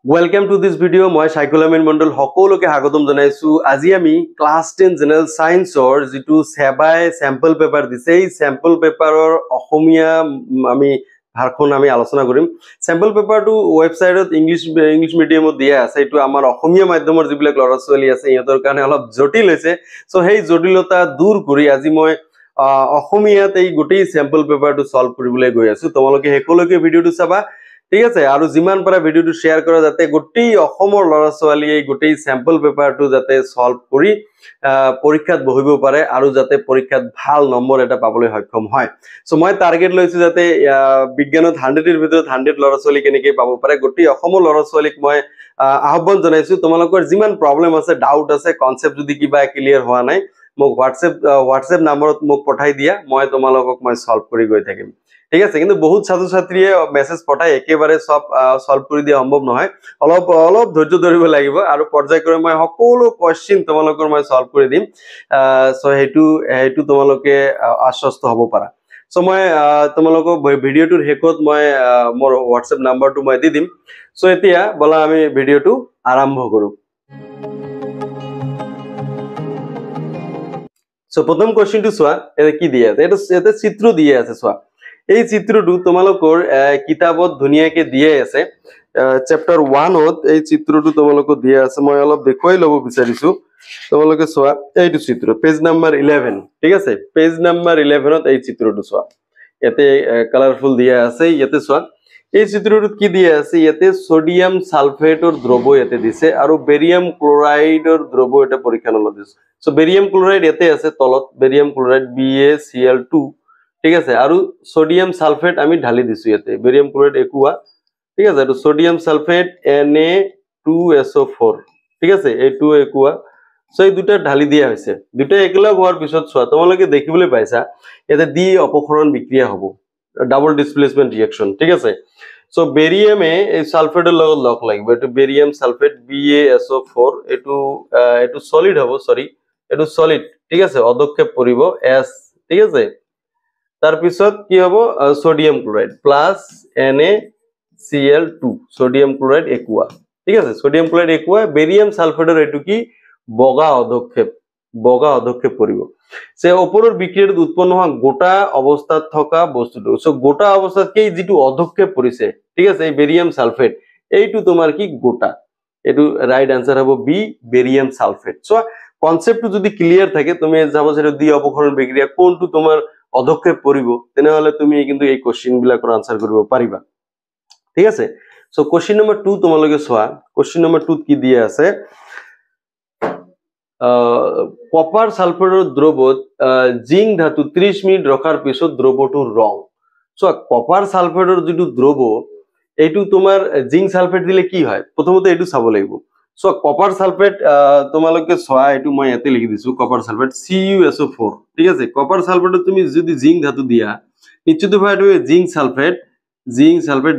Welcome to this video. মই শাইকুল আমিন মণ্ডল সকলোকে স্বাগতম জনাইছো। আজি আমি ক্লাস 10 জেনারেল সায়েন্সৰ যেটো সেবাই স্যাম্পল পেপাৰ দিছে এই স্যাম্পল পেপাৰৰ অসমীয়া আমি ভাষণ আমি আলোচনা কৰিম। স্যাম্পল পেপাৰটো ওয়েবসাইটত ইংলিশ মিডিয়ামত দিয়া আছে। এটো আমাৰ অসমীয়া মাধ্যমৰ যিবিলাক ল'ৰা ছোৱালী আছে ইহঁতৰ কাৰণে অলপ জটিল হৈছে। সো সেই জটিলতা দূৰ কৰি আজি মই অসমীয়াত এই গোটেই স্যাম্পল পেপাৰটো সলভ কৰিবলৈ গৈ আছো। তোমালোকে সকলোকে ভিডিওটো চাবা। ঠিক আছে আৰু যিমান পাৰা ভিডিওটো শেয়াৰ কৰা যাতে গোটেই অসমৰ ল'ৰা ছোৱালীয়ে গোটেই স্যাম্পল পেপাৰটো যাতে সলভ কৰি পৰীক্ষাত বহিব পাৰে আৰু যাতে পৰীক্ষাত ভাল নম্বৰ এটা পাবলৈ সক্ষম হয়। সো মই টাৰ্গেট লৈছো যাতে বিজ্ঞানত 100 এৰ ভিতৰত 100 ল'ৰা ছোৱালী কেনেকৈ পাব পাৰে গোটেই অসমৰ ল'ৰা ছোৱালীক মই আহ্বান জনাইছো। তোমালোকৰ যিমান প্ৰবলেম আছে ডাউট আছে কনসেপ্ট যদি কিবা ক্লিয়াৰ হোৱা নাই মোক হোৱাটসঅ্যাপ নম্বৰত মোক পঠাই দিয়া মই তোমালোকক মই সলভ কৰি গৈ থাকিম। ঠিক আছে কিন্তু বহুত ছাত্ৰ ছাত্ৰীয়ে মেসেজ পঠাই একেবাৰে সব সলভ কৰি দিয়া সম্ভৱ নহয় অলপ ধৈৰ্য ধৰিব লাগিব আৰু পৰ্যায়ক্ৰমে মই সকলো কোৱেশ্চন তোমালোকৰ মই সলভ কৰি দিম সো হেতু তোমালোকে আশ্বস্ত হ'ব পাৰা। সো মই তোমালোকক ভিডিওটোৰ শেষত মই মোৰ হোৱাটসঅ্যাপ নম্বৰটো মই দি দিম। সো এতিয়া বলা আমি ভিডিওটো আৰম্ভ কৰো। সো প্ৰথম কোৱেশ্চনটো চোৱা এটা কি দিয়া আছে এটা চিত্ৰ দিয়া আছে চোৱা। এই চিত্ৰটো তোমালোকৰ কিতাপত ধুনিয়াকে দিয়া আছে চ্যাপ্টাৰ 1 ত এই চিত্ৰটো তোমালোকক দিয়া আছে মই অলপ দেখুৱাই লব বিচাৰিছো। তোমালোকে চোৱা এইটো চিত্ৰ পেজ নাম্বাৰ 11 ঠিক আছে পেজ নাম্বাৰ 11 ত এই চিত্ৰটো চোৱা ইয়াতে কালাৰফুল দিয়া আছে ইয়াতে চোৱা এই চিত্ৰটোত কি দিয়া আছে ইয়াতে সোডিয়াম সালফেটৰ দ্ৰৱ ইয়াতে দিছে আৰু বেৰিয়াম ক্লোৰাইডৰ দ্ৰৱ এটা পৰীক্ষা নলত দিছে। সো বেৰিয়াম ক্লোৰাইড ইয়াতে আছে তলত বেৰিয়াম ক্লোৰাইড BaCl2 ঠিক আছে আৰু সোডিয়াম সালফেট আমি ঢালি দিছো ইয়াতে বেৰিয়াম ক্লোৰাইড একোৱা ঠিক আছে আৰু সোডিয়াম সালফেট Na2SO4 ঠিক আছে এই2 একোৱা সো এই দুটা ঢালি দিয়া হৈছে দুটা একলগ হোৱাৰ পিছত চোৱা তোমালোকে দেখিবলৈ পাইছা ইয়াতে দ্বি অপক্ষৰণ বিক্ৰিয়া হ'ব ডাবল ডিসপ্লেসমেন্ট ৰিঅ্যাকশন ঠিক আছে। সো বেৰিয়ামে এই সালফেটৰ লগত লগ লাগিব এটো বেৰিয়াম সালফেট BaSO4 এটো সলিড হ'ব সৰি এটো সলিড ঠিক আছে অদক্ষেপ পৰিব S ঠিক আছে তার পিছত কি হ'ব sodium chloride plus NaCl2 sodium chloride aqua ঠিক আছে সোডিয়াম ক্লোরাইড একোয়া বেরিয়াম সালফেটৰ এটো কি বগা অদক্ষেপ পৰিব সে ওপৰৰ বিক্ৰিয়াত উৎপন্ন হোৱা গোটা অৱস্থাত থকা বস্তুটো সো গোটা অৱস্থাত কি যেটো অদক্ষেপ পৰিছে ঠিক আছে এই বেৰিয়াম সালফেট এইটো তোমাৰ কি গোটা এটো ৰাইট आंसर হ'ব বি বেৰিয়াম সালফেট। সো কনসেপ্টটো যদি ক্লিয়াৰ থাকে তুমি যাব যে দ্বি অপক্ষৰণ বিক্ৰিয়া কোনটো তোমাৰ অদক্ষেপ পৰিব তেনেহলে তুমি কিন্তু এই কোশ্চেন বিলাকৰ আনসাৰ কৰিব পাৰিবা ঠিক আছে। সো কোশ্চেন নম্বৰ 2 তোমালোকে চোৱা কোশ্চেন নম্বৰ 2 কি দিয়া আছে কপাৰ সালফাৰৰ দ্ৰৱত জিংক ধাতু 30 মিনিট ৰখাৰ পিছত দ্ৰৱটোৰ ৰং সো কপাৰ সালফাৰৰ যেটো দ্ৰৱ এইটো তোমাৰ জিংক সালফেট দিলে কি হয় প্ৰথমতে এইটো চাব লাগিব। সো কপাৰ সালফেট তোমালোকে চোৱা এইটো মই ইয়াতে লিখি দিছো কপাৰ সালফেট CuSO4 ঠিক আছে কপাৰ সালফেটত তুমি যদি জিংক ধাতু দিয়া নিশ্চিতভাৱে zinc sulphate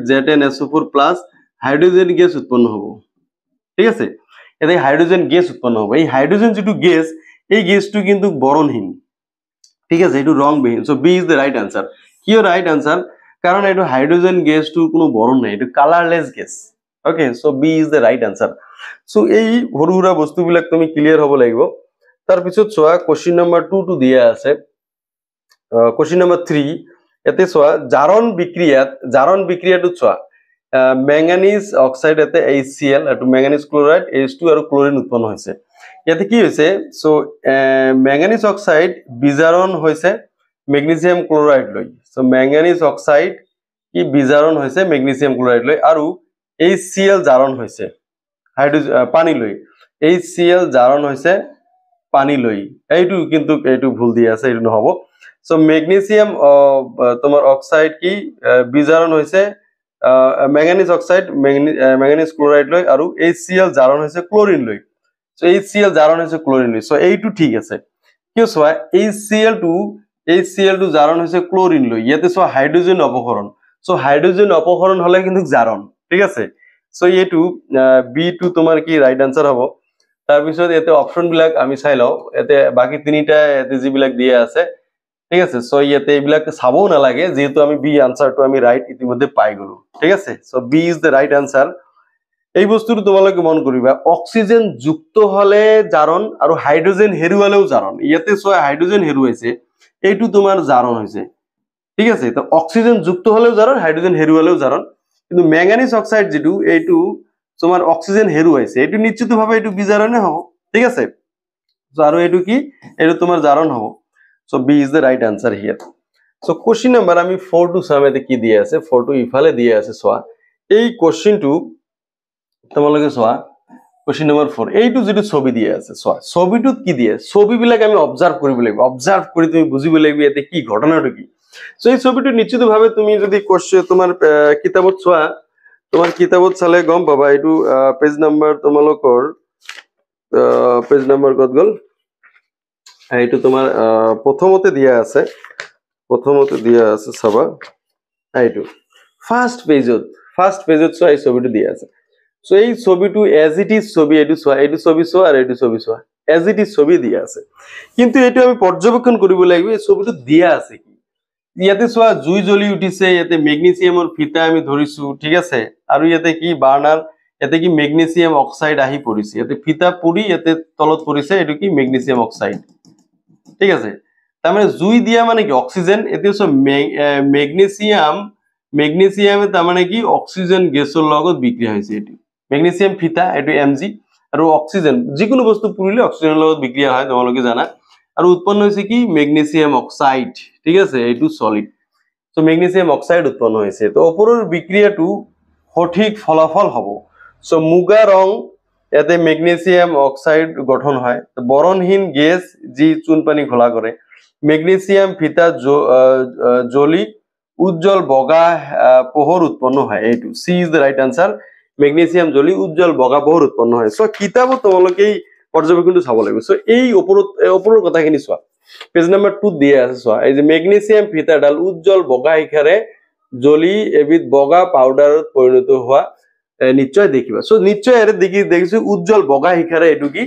ZnSO4 plus hydrogen gas উৎপন্ন হ'ব ঠিক আছে এতে হাইড্রোজেন গ্যাস উৎপন্ন হ'ব এই হাইড্রোজেন যেটো গ্যাস এই গ্যাসটো কিন্তু বৰণহীন ঠিক আছে এটো ৰং বিহীন। So B is the right answer কিয় ৰাইট आंसर কাৰণ এটো হাইড্ৰোজেন গ্যাসটো কোনো বৰণ নাই এটো colourless gas okay so B is the right answer. সো এই হৰুৰা বস্তুবিলাক তুমি ক্লিয়াৰ হ'ব লাগিব। তাৰ পিছত চোৱা কোশ্চেন নম্বৰ 2 টু দিয়া আছে কোশ্চেন নম্বৰ 3 এতে চোৱা জাৰণ বিক্ৰিয়াটো চোৱা ম্যাঙ্গানিজ অক্সাইড এতে HCl এটো ম্যাঙ্গানিজ ক্লোৰাইড H2 আৰু ক্লোৰিন উৎপন্ন হৈছে ইয়াতে কি হৈছে সো ম্যাঙ্গানিজ অক্সাইড বিজাৰণ হৈছে ম্যাগনেসিয়াম ক্লোৰাইড লৈ সো ম্যাঙ্গানিজ অক্সাইড কি বিজাৰণ হৈছে ম্যাগনেসিয়াম ক্লোৰাইড লৈ আৰু HCl জাৰণ হৈছে হাইড্ৰোজেন পানী লৈ HCl জাৰণ হৈছে পানী লৈ এইটো কিন্তু এইটো ভুল দিয়া আছে এইটো নহব। সো ম্যাগনেসিয়াম তোমাৰ অক্সাইড কি বিজাৰণ হৈছে ম্যাঙ্গানিজ অক্সাইড ম্যাঙ্গানিজ ক্লোৰাইড লৈ আৰু HCl জাৰণ হৈছে ক্লোৰিন লৈ সো HCl জাৰণ হৈছে ক্লোৰিন লৈ সো এইটো ঠিক আছে কিয় চোৱা HCl2 জাৰণ হৈছে ক্লোৰিন লৈ ইয়াতে চোৱা হাইড্ৰোজেন অপহৰণ সো হাইড্ৰোজেন অপহৰণ হলে কিন্তু জাৰণ ঠিক আছে। সো এইটো B2 তোমাৰ কি ৰাইট आंसर হ'ব। তাৰ পিছত এতে অপশন বিলাক আমি চাই লও এতে বাকি তিনিটা এতে যিবিলাক দিয়া আছে ঠিক আছে। সো ইয়াতে এইবিলাক চাবও না লাগে যেহেতু আমি বি आंसरটো আমি রাইট ইতিমধ্যে পাই গলো ঠিক আছে। So B is the right answer এই বস্তুটো তোমালোকে মন কৰিবা অক্সিজেন যুক্ত হলে জাৰণ আৰু হাইড্ৰোজেন হেৰুৱালেও জাৰণ ইয়াতে চোৱা হাইড্ৰোজেন হেৰুৱাইছে এইটো তোমাৰ জাৰণ হৈছে ঠিক আছে তো অক্সিজেন যুক্ত হলেও জাৰণ হাইড্ৰোজেন হেৰুৱালেও জাৰণ কিন্তু ম্যাঙ্গানিজ অক্সাইড যেটো এইটো তোমাৰ অক্সিজেন হেৰুৱাইছে এইটো নিশ্চিতভাৱে এইটো বিজাৰণে হ'ব ঠিক আছে সো আৰু এইটো কি এইটো তোমাৰ জাৰণ হ'ব so B is the right answer here so question number আমি 4 টু সামতে কি দিয়া আছে 4 টু ইফালে দিয়া আছে সোয়া এই কোশ্চেনটো তোমালোকে সোয়া কোশ্চেন নাম্বার 4 এইটো যেটো ছবি দিয়া আছে সোয়া ছবিটোত কি দিয়ে ছবিবিলাক আমি অবজার্ভ কৰিব লাগিব অবজাৰ্ভ কৰি তুমি বুজিব লাগিব এতে কি ঘটনাটো কি সো এই ছবিটো নিশ্চিতভাৱে তুমি যদি কোশ্চেন তোমাৰ কিতাবত সোয়া তোমাৰ কিতাবত চালে গম পাবা এইটো পেজ নাম্বাৰ তোমালোকৰ পেজ নাম্বাৰ কত গল এইটো তোমাৰ প্ৰথমতে দিয়া আছে চাবা এইটো ফার্স্ট পেজত সো এই ছবিটো দিয়া আছে সো এই ছবিটো এজ ইট ইজ ছবি এইটো ছবি সো আর এইটো ছবি সো এজ ইট ইজ ছবি দিয়া আছে কিন্তু এইটো আমি পৰ্যবেক্ষণ কৰিব লাগিব এই ছবিটো দিয়া আছে কি ইয়াতে সোয়া জুই জ্বলি উঠিছে ইয়াতে ম্যাগনেসিয়ামৰ ফিতা আমি ধৰিছো ঠিক আছে আৰু ইয়াতে কি বাৰ্নাৰ ইয়াতে কি ম্যাগনেসিয়াম অক্সাইড আহি পৰিছে ইয়াতে ফিতা পুৰি ইয়াতে তলত পৰিছে এটো কি ম্যাগনেসিয়াম অক্সাইড ঠিক আছে তার মানে জুই দিয়া মানে কি অক্সিজেন এতে সব ম্যাগনেসিয়ামে তার মানে কি অক্সিজেন গ্যাসের লগত বিক্রিয়া হইছে এটি ম্যাগনেসিয়াম ফিতা এটো এমজি আর অক্সিজেন যিকোনো বস্তু পুরিলে অক্সিজেনের লগত বিক্রিয়া হয় তোমালোকে জানা আর উৎপন্ন হইছে কি ম্যাগনেসিয়াম অক্সাইড ঠিক আছে এটো সলিড সো ম্যাগনেসিয়াম অক্সাইড উৎপন্ন হইছে তো ওপৰৰ বিক্রিয়াটো সঠিক ফলাফল হ'ব সো মুগা রং এতে ম্যাগনেসিয়াম অক্সাইড গঠন হয় বরণহীন গ্যাস যি চুন পানী ঘোলা করে ম্যাগনেসিয়াম ফিতা জ্বলি উজ্জ্বল বগা পোহর উৎপন্ন হয় এইটো C is the right answer magnesium জ্বলি উজ্জ্বল বগা পোহর উৎপন্ন হয় সো কিতাবত তোমালোকে পৰ্যবেক্ষণটো চাব লাগিব সো এই ওপৰৰ কথাখিনি চোৱা পেজ নাম্বাৰ 2 দিয়া আছে চোৱা এই যে ম্যাগনেসিয়াম ফিতাডাল উজ্জ্বল বগা শিখাৰে জ্বলি এবিধ বগা পাউডাৰত পৰিণত হোৱা নিশ্চয় দেখিবা সো নিশ্চয় এর দেখিছো উজ্জ্বল বগা শিখারে এটু কি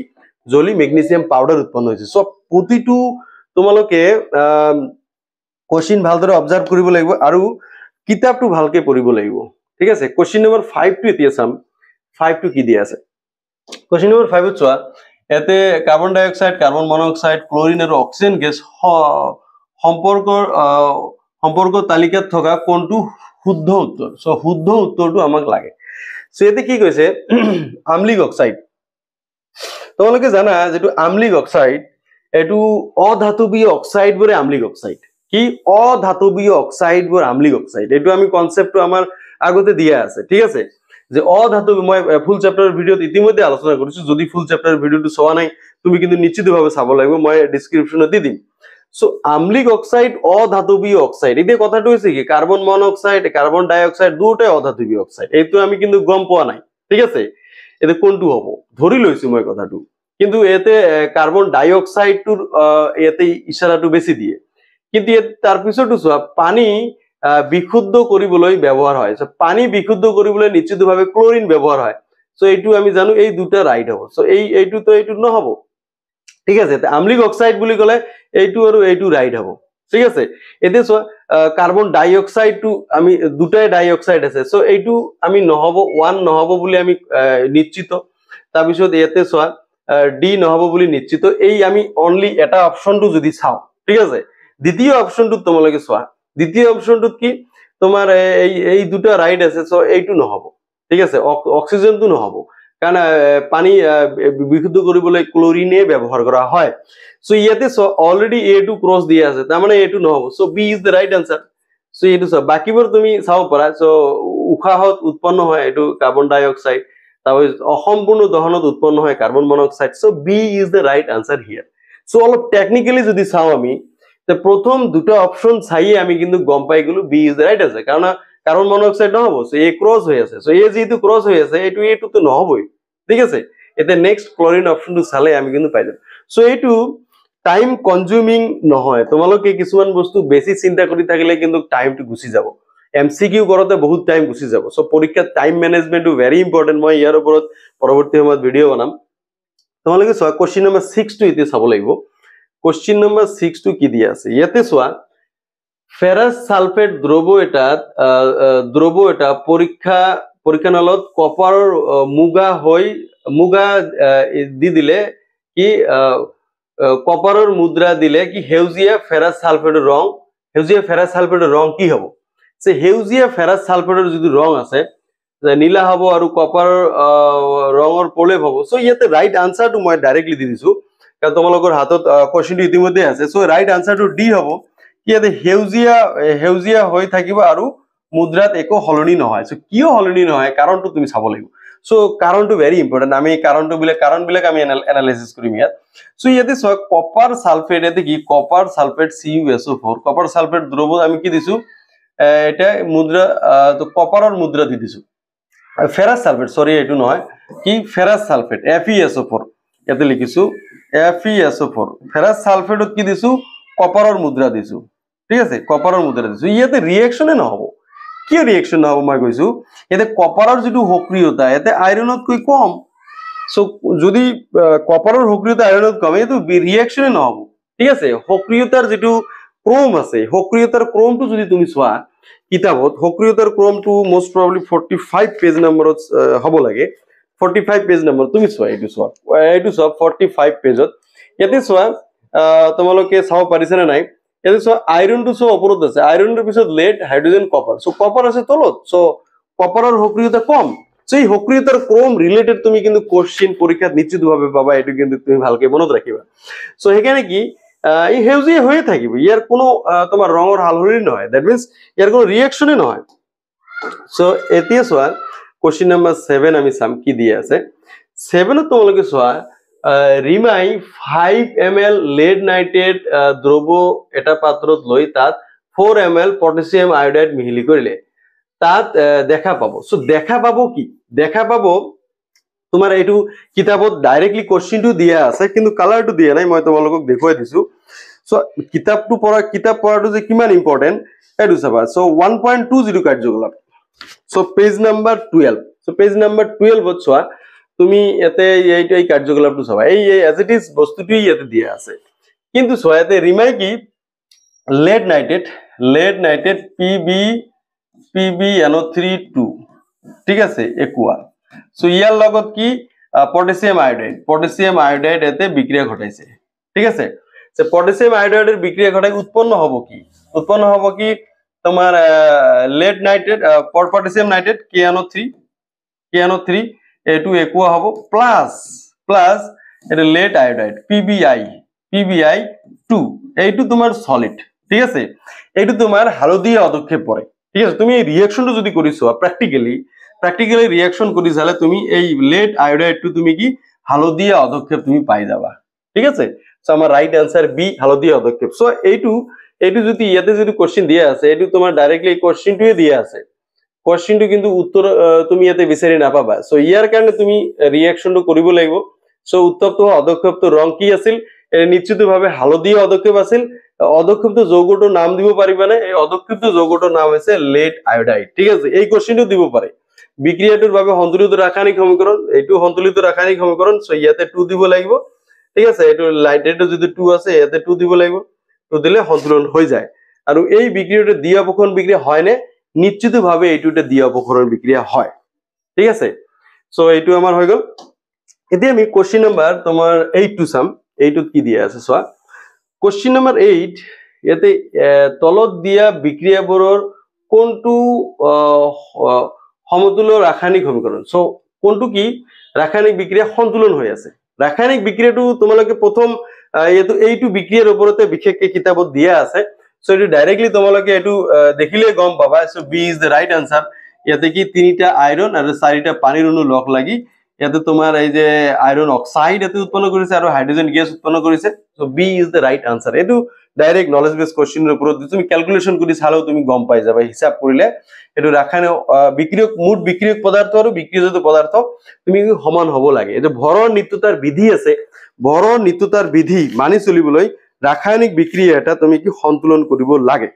জ্বলি ম্যাগনেসিয়াম পাউডার উৎপন্ন হয়েছে সো প্রতিটো তোমালোকে কোশ্চেন ভালদৰে অবজাৰ্ভ কৰিব লাগিব আৰু কিতাপটো ভালকে পঢ়িব লাগিব ঠিক আছে কোশ্চেন নম্বৰ 5 টু এতিয়া চাম 5 টু কি দিয়া আছে কোশ্চেন নম্বৰ 5 চোৱা এতে কাৰ্বন ডাই অক্সাইড কাৰ্বন মনোক্সাইড ক্লোৰিন আৰু অক্সিজেন গ্যাস সম্পৰ্ক তালিকাত থকা কোনটো শুদ্ধ উত্তৰ সো শুদ্ধ উত্তৰটো আমাক লাগে সো এতে কি কৈছে আম্লিক অক্সাইড তোমালোকে জানা যেটো আম্লিক অক্সাইড এটো অধাতৱীয় অক্সাইড বৰে আম্লিক অক্সাইড কি অধাতৱীয় অক্সাইড বৰে আম্লিক অক্সাইড এটো আমি কনসেপ্টটো আমাৰ আগতে দিয়া আছে ঠিক আছে যে অধাতৱী মই ফুল চ্যাপ্টাৰৰ ভিডিওত ইতিমধ্যে আলোচনা কৰিছো যদি ফুল চ্যাপ্টাৰৰ ভিডিওটো চোৱা নাই তুমি কিন্তু নিশ্চিতভাৱে চাব লাগিব মই ডেসক্ৰিপচনত দি দিম সো আম্লিক অক্সাইড অধাতৱীয় অক্সাইড এই কথাটো হৈছে কি কাৰ্বন মনোক্সাইড কাৰ্বন ডাই অক্সাইড দুটাই অধাতৱীয় অক্সাইড এইটো আমি কিন্তু গম পোৱা নাই ঠিক আছে এতে কোনটো হ'ব ধৰি লৈছো মই কথাটো কিন্তু এতে কাৰ্বন ডাই অক্সাইডটোৰ এতে ইশাৰাটো বেছি দিয়ে কিন্তু তাৰ পিছতো চোৱা পানী বিশুদ্ধ কৰিবলৈ ব্যৱহাৰ হয় সো পানী বিশুদ্ধ কৰিবলৈ নিশ্চিতভাৱে ক্লোৰিন ব্যৱহাৰ হয় সো এইটো আমি জানো এই দুটা ৰাইট হ'ব সো এইটো তো এইটো নহব ঠিক আছে আম্লিক অক্সাইড বুলি কলে এইটো আৰু এইটো রাইট হ'ব ঠিক আছে এতে সো কার্বন ডাই অক্সাইডটো আমি দুটাই ডাই অক্সাইড আছে সো এইটো আমি নহব 1 নহব বুলি আমি নিশ্চিত তাৰ পিছত এতে সো ডি নহব বুলি নিশ্চিত এই আমি অনলি এটা অপশনটো যদি চাও ঠিক আছে দ্বিতীয় অপশনটো তোমালোকে চোৱা দ্বিতীয় অপশনটো কি তোমাৰ এই দুটা রাইট আছে সো এইটো নহব ঠিক আছে অক্সিজেনটো নহব কারণ পানি বিশুদ্ধ কৰিবলৈ ক্লোৰিনে ব্যৱহাৰ কৰা হয় সো ইয়াতে অলরেডি A2 ক্রস দিয়া আছে তার মানে A2 নহব so B is the right answer so এইটো সব বাকিবোৰ তুমি চাও পাৰা সো উশাহত উৎপন্ন হয় এটো কার্বন ডাই অক্সাইড তাও অসম্পূর্ণ দহনত উৎপন্ন হয় carbon monoxide so B is the right answer here so অলপ টেকনিক্যালি যদি চাও আমি তে প্রথম দুটো অপশন চাইয়ে আমি কিন্তু গম পাই গলো B is the right answer কারণ কার্বন মনোক্সাইড নহব সো এ ক্রস হৈ আছে সো এ যেহেতু ক্রস হৈ আছে এটো তো নহবই ঠিক আছে এতে নেক্সট ক্লোরিন অপশনটো চালে আমি কিন্তু পাই যাম সো এইটো টাইম কনজিউমিং নহয় তোমালোকে কিছুমান বস্তু বেছি চিন্তা কৰি থাকিলে কিন্তু টাইমটো গুছি যাব এমসিকিউ কৰতে বহুত টাইম গুছি যাব সো পৰীক্ষাত টাইম ম্যানেজমেন্টটো ভেৰি ইম্পৰ্টেন্ট মই ইয়াৰ ওপৰত পৰৱৰ্তী সময়ত ভিডিও বনাম তোমালোকে চোৱা কোশ্চেন নম্বৰ 6 টো এতিয়া চাব লাগিব কোশ্চেন নম্বৰ 6 টো কি দিয়া আছে ইয়াতে চোৱা ফেৰাস সালফেট দ্ৰব্য এটা পৰীক্ষা পৰীক্ষানলত কপাৰৰ মুগা দি দিলে কি কপাৰৰ মুদ্ৰা দিলে কি সেউজীয়া ফেৰাছ সালফেটৰ ৰং কি হ'ব যে সেউজীয়া ফেৰাছ সালফেটৰ যিটো ৰং আছে যে নীলা হ'ব আৰু কপাৰৰ ৰঙৰ প্ৰলেপ হ'ব সো ইয়াতে ৰাইট আনসাৰটো মই ডাইৰেক্টলি দি দিছো কাৰণ তোমালোকৰ হাতত কোৱেশ্চনটো ইতিমধ্যে আছে সো ৰাইট আনসাৰটো ডি হ'ব কি ইয়াতে সেউজীয়া হৈ থাকিব আৰু মুদ্ৰাত একো হলনি নহয় সো কিয় হলনি নহয় কাৰণটো তুমি চাব লাগিব সো কাৰণটো ভেৰি ইম্পৰ্টেন্ট আমি কাৰণবিলাক আমি এনালাইসিস কৰিম ইয়াত সো ইয়াতে কপাৰ সালফেট এতে কি copper sulphate CuSO4 copper sulphate দ্ৰব আমি কি দিছো এটা মুদ্ৰা তো কপাৰৰ মুদ্ৰা দি দিছো ফেৰাছ সালফেট সৰি এটো নহয় কি ফেৰাছ সালফেট FeSO4 ইয়াতে লিখিছো FeSO4 ফেৰাছ সালফেটত কি দিছো কপাৰৰ মুদ্ৰা দিছো ঠিক আছে কপাৰৰ মুদ্ৰা দিছো ইয়াতে ৰিঅ্যাকশনে নহব কি ৰিঅ্যাকশন নহব মই কৈছো ইয়াতে কপাৰৰ যেটো সক্ৰিয়তা ইয়াতে আইৰনত কৈ কম সো যদি কপাৰৰ সক্ৰিয়তা আইৰনত কম এটো ৰিঅ্যাকশনে নহব ঠিক আছে সক্ৰিয়তাৰ যেটো ক্ৰম আছে সক্ৰিয়তাৰ ক্ৰমটো যদি তুমি চোৱা কিতাবত সক্ৰিয়তাৰ ক্ৰমটো মোস্ট প্ৰবাবলি 45 পেজ নম্বৰত হ'ব লাগে 45 পেজ নম্বৰ তুমি চোৱা এইটো চোৱা 45 পেজত ইয়াতে চোৱা তোমালোকে চাও পাৰিছে না নাই ইয়াতে চোৱা আইৰনটো চোৱা ওপৰত আছে আইৰনৰ পিছত lead hydrogen copper so copper আছে তলত সো কপাৰৰ সক্ৰিয়তা কম সেই সক্ৰিয়তাৰ ক্ৰম ৰিলেটেড তুমি কিন্তু কোশ্চেন পৰীক্ষাত নিশ্চিতভাবে পাবা এটো কিন্তু তুমি ভালকে মনত ৰাখিবা সো হেকানে কি এই হেউজিয়া হয়ে থাকিব ইয়াৰ কোনো তোমাৰ ৰঙৰ হালহলি নহয় দ্যাট মিন্স ইয়াৰ কোনো ৰিঅ্যাকশনে নহয় সো এতিয়া চোৱা কোশ্চেন নাম্বাৰ 7 আমি সাম কি দিয়ে আছে 7 তোমালোকে চোৱা ৰিমাই 5 ml lead nitrate দ্ৰব এটা পাত্ৰত লৈ তাত 4 ml পটাসিয়াম আয়োডাইড মিহলি কৰিলে তাত দেখা পাবো সো দেখা পাবো কি দেখা পাবো তোমাৰ এইটো কিতাবত ডাইৰেক্টলি কোশ্চেনটো দিয়া আছে কিন্তু কালাৰটো দিয়া নাই মই তোমালোকক দেখুৱাই দিছো সো কিতাব পঢ়াটো যে কিমান ইম্পৰ্টেন্ট এইটো চাবা সো 1.20 কাৰ্যকলাপ so page number 12 so page number 12 ত চোৱা তুমি এতে এই কাৰ্যকলাপটো চাবা এই এজ ইট ইজ বস্তুটোই ইয়াতে দিয়া আছে কিন্তু চোৱা এতে ৰিমাই কি lead nitrate PbNO3 ঠিক আছে একোয়া সো ইয়াৰ লগত কি পটাসিয়াম আয়োডাইড এতে বিক্রিয়া ঘটাইছে ঠিক আছে যে পটাসিয়াম আয়োডাইডের বিক্রিয়া ঘটাই উৎপন্ন হব কি তোমার lead nitrate potassium nitrate KNO3 এটু একোয়া হব প্লাস এটা lead আয়োডাইড PbI2 এইটু তোমার সলিড ঠিক আছে এইটু তোমার হালদিয়া অদক্ষেপ পড়ে ঠিক আছে তুমি এই রিঅ্যাকশনটো যদি কৰিছো প্ৰ্যাকটিক্যালি ৰিঅ্যাকশন কৰি জালে তুমি এই lead আয়োডাইডটো তুমি কি হালদিয়া অদক্ষেপ তুমি পাই যাবা ঠিক আছে সো আমার রাইট আনসার বি হালদিয়া অদক্ষেপ সো এইটু যদি ইয়াতে যদি কোশ্চেন দিয়া আছে এইটু তোমার ডাইরেক্টলি কোশ্চেনটোৱে দিয়া আছে কোশ্চেনটো কিন্তু উত্তৰ তুমি ইয়াতে বিচাৰি নাপাবা সো ইয়াৰ কাৰণে তুমি ৰিঅ্যাকশনটো কৰিব লাগিব সো উত্তপ্ত অদক্ষেপ্ত ৰং কি আছিল নিশ্চিতভাৱে হালদিয়া অদক্ষেপ আছিল অদক্ষেপ্ত যৌগটোৰ নাম দিব পাৰিবানে এই অদক্ষেপ্ত যৌগটোৰ নাম হৈছে lead আয়োডাইড ঠিক আছে এই কোশ্চেনটো দিব পাৰে বিক্ৰিয়াটোৰ বাবে সন্তুলিত ৰাসায়নিক সমীকৰণ এইটো সন্তুলিত ৰাসায়নিক সমীকৰণ সো ইয়াতে 2 দিব লাগিব ঠিক আছে এইটো লাইট্ৰেটৰ যদি 2 আছে ইয়াতে 2 দিব লাগিব 2 দিলে সন্তুলন হৈ যায় আৰু এই বিক্ৰিয়াটো দ্বি অপক্ষৰণ বিক্ৰিয়া হয় নে নিশ্চিতভাৱে এইটোতে দ্বি অপক্ষৰণ বিক্ৰিয়া হয় ঠিক আছে সো এইটো আমাৰ হৈ গল এতিয়া আমি কোশ্চেন নাম্বাৰ তোমাৰ 8 টু সাম 8 কি দিয়া আছে চোৱা কোশ্চেন নাম্বাৰ 8 ইয়াতে তলত দিয়া বিক্ৰিয়াবোৰৰ কোনটো সমতুল্য ৰাসায়নিক সমীকৰণ সো কোনটো কি ৰাসায়নিক বিক্ৰিয়া সন্তুলন হৈ আছে ৰাসায়নিক বিক্ৰিয়াটো তোমালোকে প্ৰথম এইটো বিক্ৰিয়াৰ ওপৰতে বিশেষকৈ কিতাবত দিয়া আছে সো এটো ডাইরেক্টলি তোমালোকে এটো দেখিলে গম পাবা so B is the right answer ইয়াতে কি তিনিটা আয়রন আৰু চাৰিটা পানীৰ অণু লগ লাগি ইয়াতে তোমাৰ এই যে আয়ৰন অক্সাইড এতে উৎপন্ন কৰিছে আৰু হাইড্ৰোজেন গ্যাস উৎপন্ন কৰিছে so B is the right answer এটো ডাইৰেক্ট নলেজ বেস কোশ্চেনৰ ওপৰত তুমি ক্যালকুলেশন কৰি চালেও তুমি গম পাই যাবা হিসাব কৰিলে এটো ৰাসায়নিক মুঠ বিক্ৰিয়ক পদাৰ্থ আৰু বিক্ৰিয়জাত পদাৰ্থ তুমি সমান হ'ব লাগে এটো ভৰৰ নিত্যতাৰ বিধি আছে ভৰৰ নিত্যতাৰ বিধি মানি চলিবলৈ ৰাসায়নিক বিক্ৰিয়া এটা তুমি কি সন্তুলন কৰিব লাগে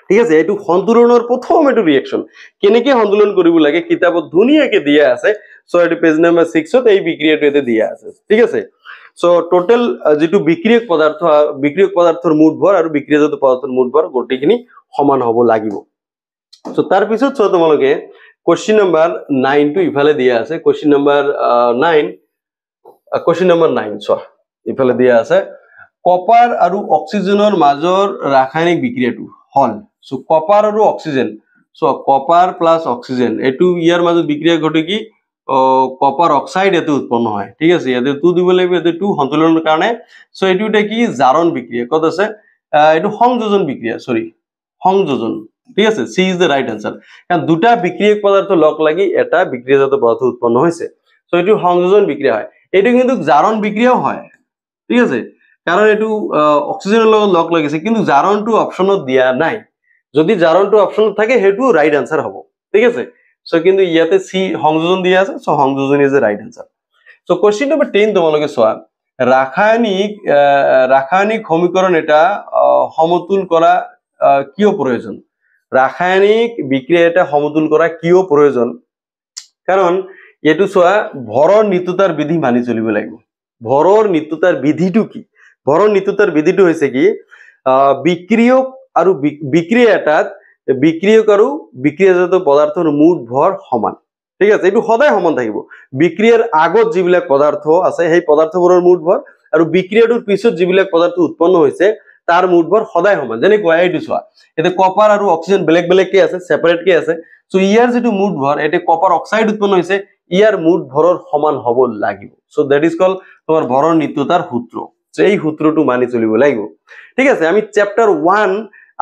ঠিক আছে এটো সন্তুলনৰ প্ৰথম এটো ৰিঅ্যাকশন কেনেকৈ সন্তুলন কৰিব লাগে কিতাবত ধুনিয়াকে দিয়া আছে সো এটো পেজ নাম্বার 6 ত এই বিক্রিয়াটো এতে দিয়া আছে ঠিক আছে সো টোটাল যেটো বিক্রিয়ক পদাৰ্থৰ মুঠ ভৰ আৰু বিক্ৰিয়জাত পদাৰ্থৰ মুঠ ভৰ গোটেইখিনি সমান হ'ব লাগিব সো তাৰ পিছত চোৱা তোমালোকে কোশ্চিন নাম্বাৰ 9 টু ইফালে দিয়া আছে কোশ্চিন নাম্বাৰ 9 কোশ্চিন নাম্বাৰ 9 চোৱা ইফালে দিয়া আছে কপাৰ আৰু অক্সিজেনৰ মাজৰ ৰাসায়নিক বিক্ৰিয়াটো হল সো কপাৰ আৰু oxygen so copper plus oxygen এটু ইয়াৰ মাজত বিক্ৰিয়া ঘটে কি কপাৰ অক্সাইড এটো উৎপন্ন হয় ঠিক আছে ইয়াতে টু দিব লাগিব এতে টু সন্তুলনৰ কাৰণে সো এটু এটা কি জাৰণ বিক্ৰিয়া কত আছে এটু সংযোজন বিক্ৰিয়া সৰি সংযোজন ঠিক আছে সি ইজ দ্য রাইট আনসার কারণ দুটা বিক্রিয়ক পদার্থ লগ লাগি এটা বিক্রিয়াজাত পদার্থ উৎপন্ন হয়েছে সো এটু সংযোজন বিক্রিয়া হয় এটু কিন্তু জারণ বিক্রিয়াও হয় ঠিক আছে কারণ এটু অক্সিজেনের লগত লগ লাগিছে কিন্তু জারণটো অপশনত দিয়া নাই যদি জারণটো অপশনত থাকে হেটু রাইট আনসার হবে ঠিক আছে সো কিন্তু ইয়াতে সি সংযোজন দিয়া আছে সো সংযোজন is the right answer so question number 10 তোমালোকে সোয়া রাসায়নিক সমীকরণ এটা সমতুল করা কিয় প্রয়োজন রাসায়নিক বিক্রিয়া এটা সমতুল করা কিয় প্রয়োজন কারণ এটু সোয়া ভৰৰ নিত্যতাৰ বিধি মানি চলিব লাগিব ভৰৰ নিত্যতাৰ বিধিটো কি ভৰৰ নিত্যতাৰ বিধিটো হৈছে কি বিক্ৰিয়ক আৰু বিক্ৰিয়াটাত বিক্ৰিয়ক আৰু বিক্ৰিয়াজাত পদাৰ্থৰ মুঠ ভৰ সমান ঠিক আছে এটু সদায় সমান থাকিব বিক্ৰিয়াৰ আগত যিবিলাক পদাৰ্থ আছে সেই পদাৰ্থবোৰৰ মুঠ ভৰ আৰু বিক্ৰিয়াটোৰ পিছত যিবিলাক পদাৰ্থ উৎপন্ন হৈছে তাৰ মুঠ ভৰ সদায় সমান যেনে কোৱা এইটো চোৱা এতে কপাৰ আৰু অক্সিজেন বেলেগ বেলেগ কে আছে সেপাৰেট কে আছে সো ইয়াৰ যেটো মুঠ ভৰ এতে কপাৰ অক্সাইড উৎপন্ন হৈছে ইয়াৰ মুঠ ভৰৰ সমান হ'ব লাগিব সো দ্যাট ইজ কল তোমাৰ ভৰৰ নিত্যতাৰ সূত্র সো এই সূত্রটো মানি চলিব লাগিব ঠিক আছে আমি চ্যাপ্টার 1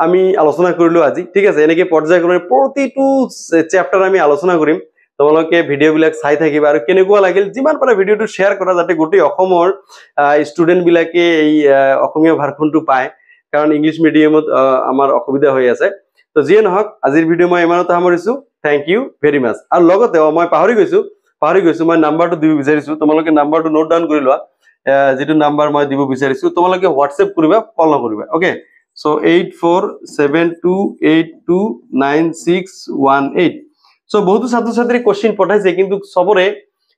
আমি আলোচনা কৰিলো আজি ঠিক আছে এনেকে পৰ্যায়ক্ৰমে প্ৰতিটো চ্যাপ্টাৰ আমি আলোচনা কৰিম তোমালোকে ভিডিও বিলাক চাই থাকিবা আৰু কেনেকুৱা লাগিল যিমান পাৰা ভিডিওটো শেয়াৰ কৰা যাতে গোটেই অসমৰ ষ্টুডেন্ট বিলাকে এই অসমীয়া ভাষণটো পায় কাৰণ ইংলিশ মিডিয়ামত আমাৰ অসুবিধা হৈ আছে তো যিয়ে নহক আজিৰ ভিডিও মই ইমানতে সামৰিছো থ্যাংক ইউ ভেৰি মাচ আৰু লগতে মই পাহৰি গৈছো মই নাম্বাৰটো দিব বিচাৰিছো তোমালোকে নাম্বাৰটো নোট ডাউন কৰি লোৱা যেটো নাম্বাৰ মই দিব বিচাৰিছো তোমালোকে WhatsApp কৰিবা কল নকৰিবা ওকে সো 8472829618 সো বহুতো ছাত্ৰ-ছাত্ৰী কোশ্চেন পঠাইছে কিন্তু সবৰে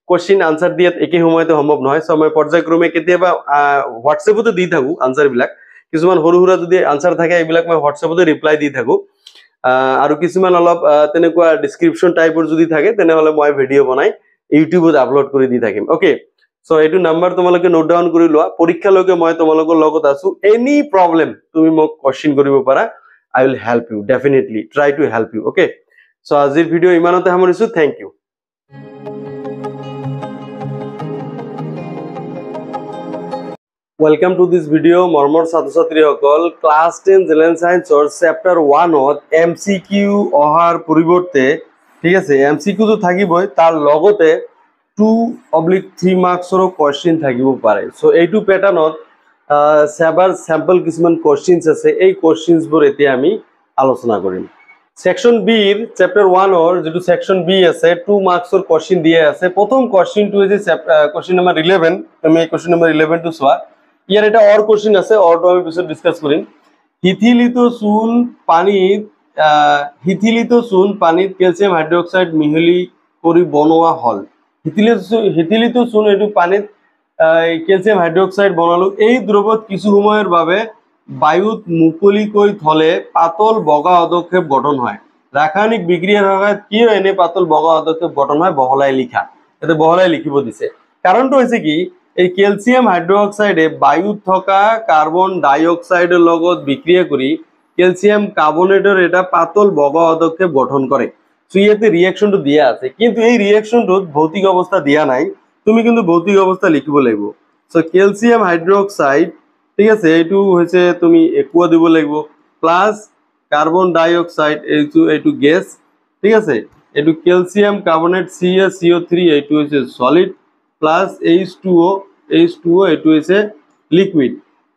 কোশ্চেন আনসাৰ দিয়াত একে সময়তে সম্ভৱ নহয় সো মই পৰ্যায়ক্ৰমে কেতিয়াবা WhatsAppতে দি থাকো আনসাৰ বিলাক কিছুমান সৰু সৰু যদি আনসাৰ থাকে এইবিলাক মই WhatsAppতে ৰিপ্লাই দি থাকো আৰু কিছুমান অলপ তেনেকুৱা ডেসক্ৰিপশন টাইপৰ যদি থাকে তেনেহলে মই ভিডিও বনাই ইউটিউবত আপলোড কৰি দি থাকিম ওকে সো এইটো নাম্বাৰ তোমালোকে নোট ডাউন কৰি লোৱা পৰীক্ষালৈকে মই তোমালোকৰ লগত আছো এনি প্ৰবলেম তুমি মোক কোশ্চেন কৰিব পাৰা I will help you definitely try to help you okay so আজিৰ ভিডিও ইমানতে সামৰিছো thank you Welcome to this video মৰমৰ ছাত্ৰ-ছাত্ৰীসকল ক্লাস 10 জেনেৰেল সায়েন্সৰ চ্যাপ্টাৰ 1ত MCQ অহাৰ পৰিৱৰ্তে ঠিক আছে MCQ তো থাকিবই তাৰ লগতে 2/3 মাৰ্কছৰ কোশ্চেন থাকিব পাৰে সো এইটো প্যাটাৰ্নত সেভাৰ স্যাম্পল কিছুমান কোশ্চেনছ আছে এই কোশ্চেনছবোৰ এতিয়া আমি আলোচনা কৰিম সেকশন বি এৰ চ্যাপ্টাৰ 1 or যেটো সেকশন বি আছে 2 মাৰ্কসৰ কোশ্চেন দিয়া আছে প্ৰথম কোশ্চেনটো হৈছে কোশ্চেন নাম্বাৰ 11 তুমি কোশ্চেন নাম্বাৰ 11 টো চোৱা ইয়াৰ এটা অৰ কোশ্চেন আছে অৰটো আমি পিছত ডিসকাস কৰিম হিথিলিত চূন পানীত ক্যালসিয়াম হাইড্ৰক্সাইড মিহলি কৰি বনোৱা হল হিথিলিত চূন এটো পানীত ক্যালসিয়াম হাইড্ৰক্সাইড বনালো এই দ্ৰৱত কিছু সময়ৰ বাবে বায়ুত মুকলিকৈ থলে পাতল বগা অধক্ষেপ গঠন হয় ৰাসায়নিক বিক্ৰিয়াৰ সহায়ত কিয় এনে পাতল বগা অধক্ষেপ গঠন হয় বহলাই লিখা এতে বহলাই লিখিব দিছে কাৰণটো হৈছে কি এই ক্যালসিয়াম হাইড্ৰক্সাইডে বায়ুত থকা কাৰ্বন ডাই অক্সাইডৰ লগত বিক্ৰিয়া কৰি ক্যালসিয়াম কাৰ্বনেটৰ এটা পাতল বগা অধক্ষেপ গঠন কৰে সো ইয়াতে ৰিঅ্যাকশনটো দিয়া আছে কিন্তু এই ৰিঅ্যাকশনটোত ভৌতিক অৱস্থা দিয়া নাই তুমি কিন্তু ভৌতিক অৱস্থা লিখিব লাগিব সো ক্যালসিয়াম হাইড্ৰক্সাইড ঠিক আছে এইটো হৈছে তুমি একুয়া দিব লাগিব প্লাস কার্বন ডাই অক্সাইড এইটো গ্যাস ঠিক আছে এইটো ক্যালসিয়াম কার্বনেট CaCO3 এইটো হৈছে সলিড প্লাস H2O এইটো হৈছে লিকুইড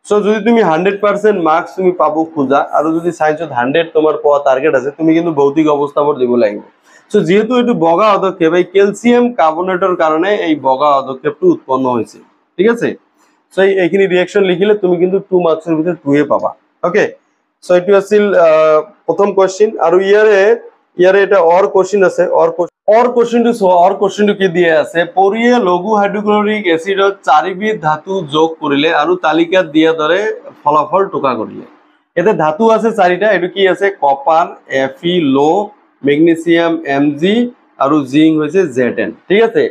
সো যদি তুমি 100% মার্কস তুমি পাবো খোজা আৰু যদি সায়েন্সত 100 তোমাৰ পোৱা টাৰ্গেট আছে তুমি কিন্তু ভৌতিক অৱস্থাবোৰ দিব লাগিব সো যেহেতু এইটো বগা অধক্ষেপ এই ক্যালসিয়াম কাৰ্বনেটৰ কাৰণে এই বগা অধক্ষেপটো উৎপন্ন হৈছে ঠিক আছে সো এইখিনি রিঅ্যাকশন লিখিলে তুমি কিন্তু 2 মার্কসের ভিতর 2 এ পাবা ওকে সো এটো আছিল প্রথম কোশ্চেন আৰু ইয়াৰে এটা অৰ কোশ্চেন আছে অৰ কোশ্চেনটো কি দিয়া আছে পৰিয়ে লঘু হাইড্ৰক্লৰিক এসিডত 4 বিধ ধাতু যোগ কৰিলে আৰু তালিকাত দিয়া দৰে ফলাফল টুকা কৰিলে এতে ধাতু আছে 4টা এটো কি আছে কপাৰ Fe লো ম্যাগনেসিয়াম Mg আৰু জিংক হৈছে Zn ঠিক আছে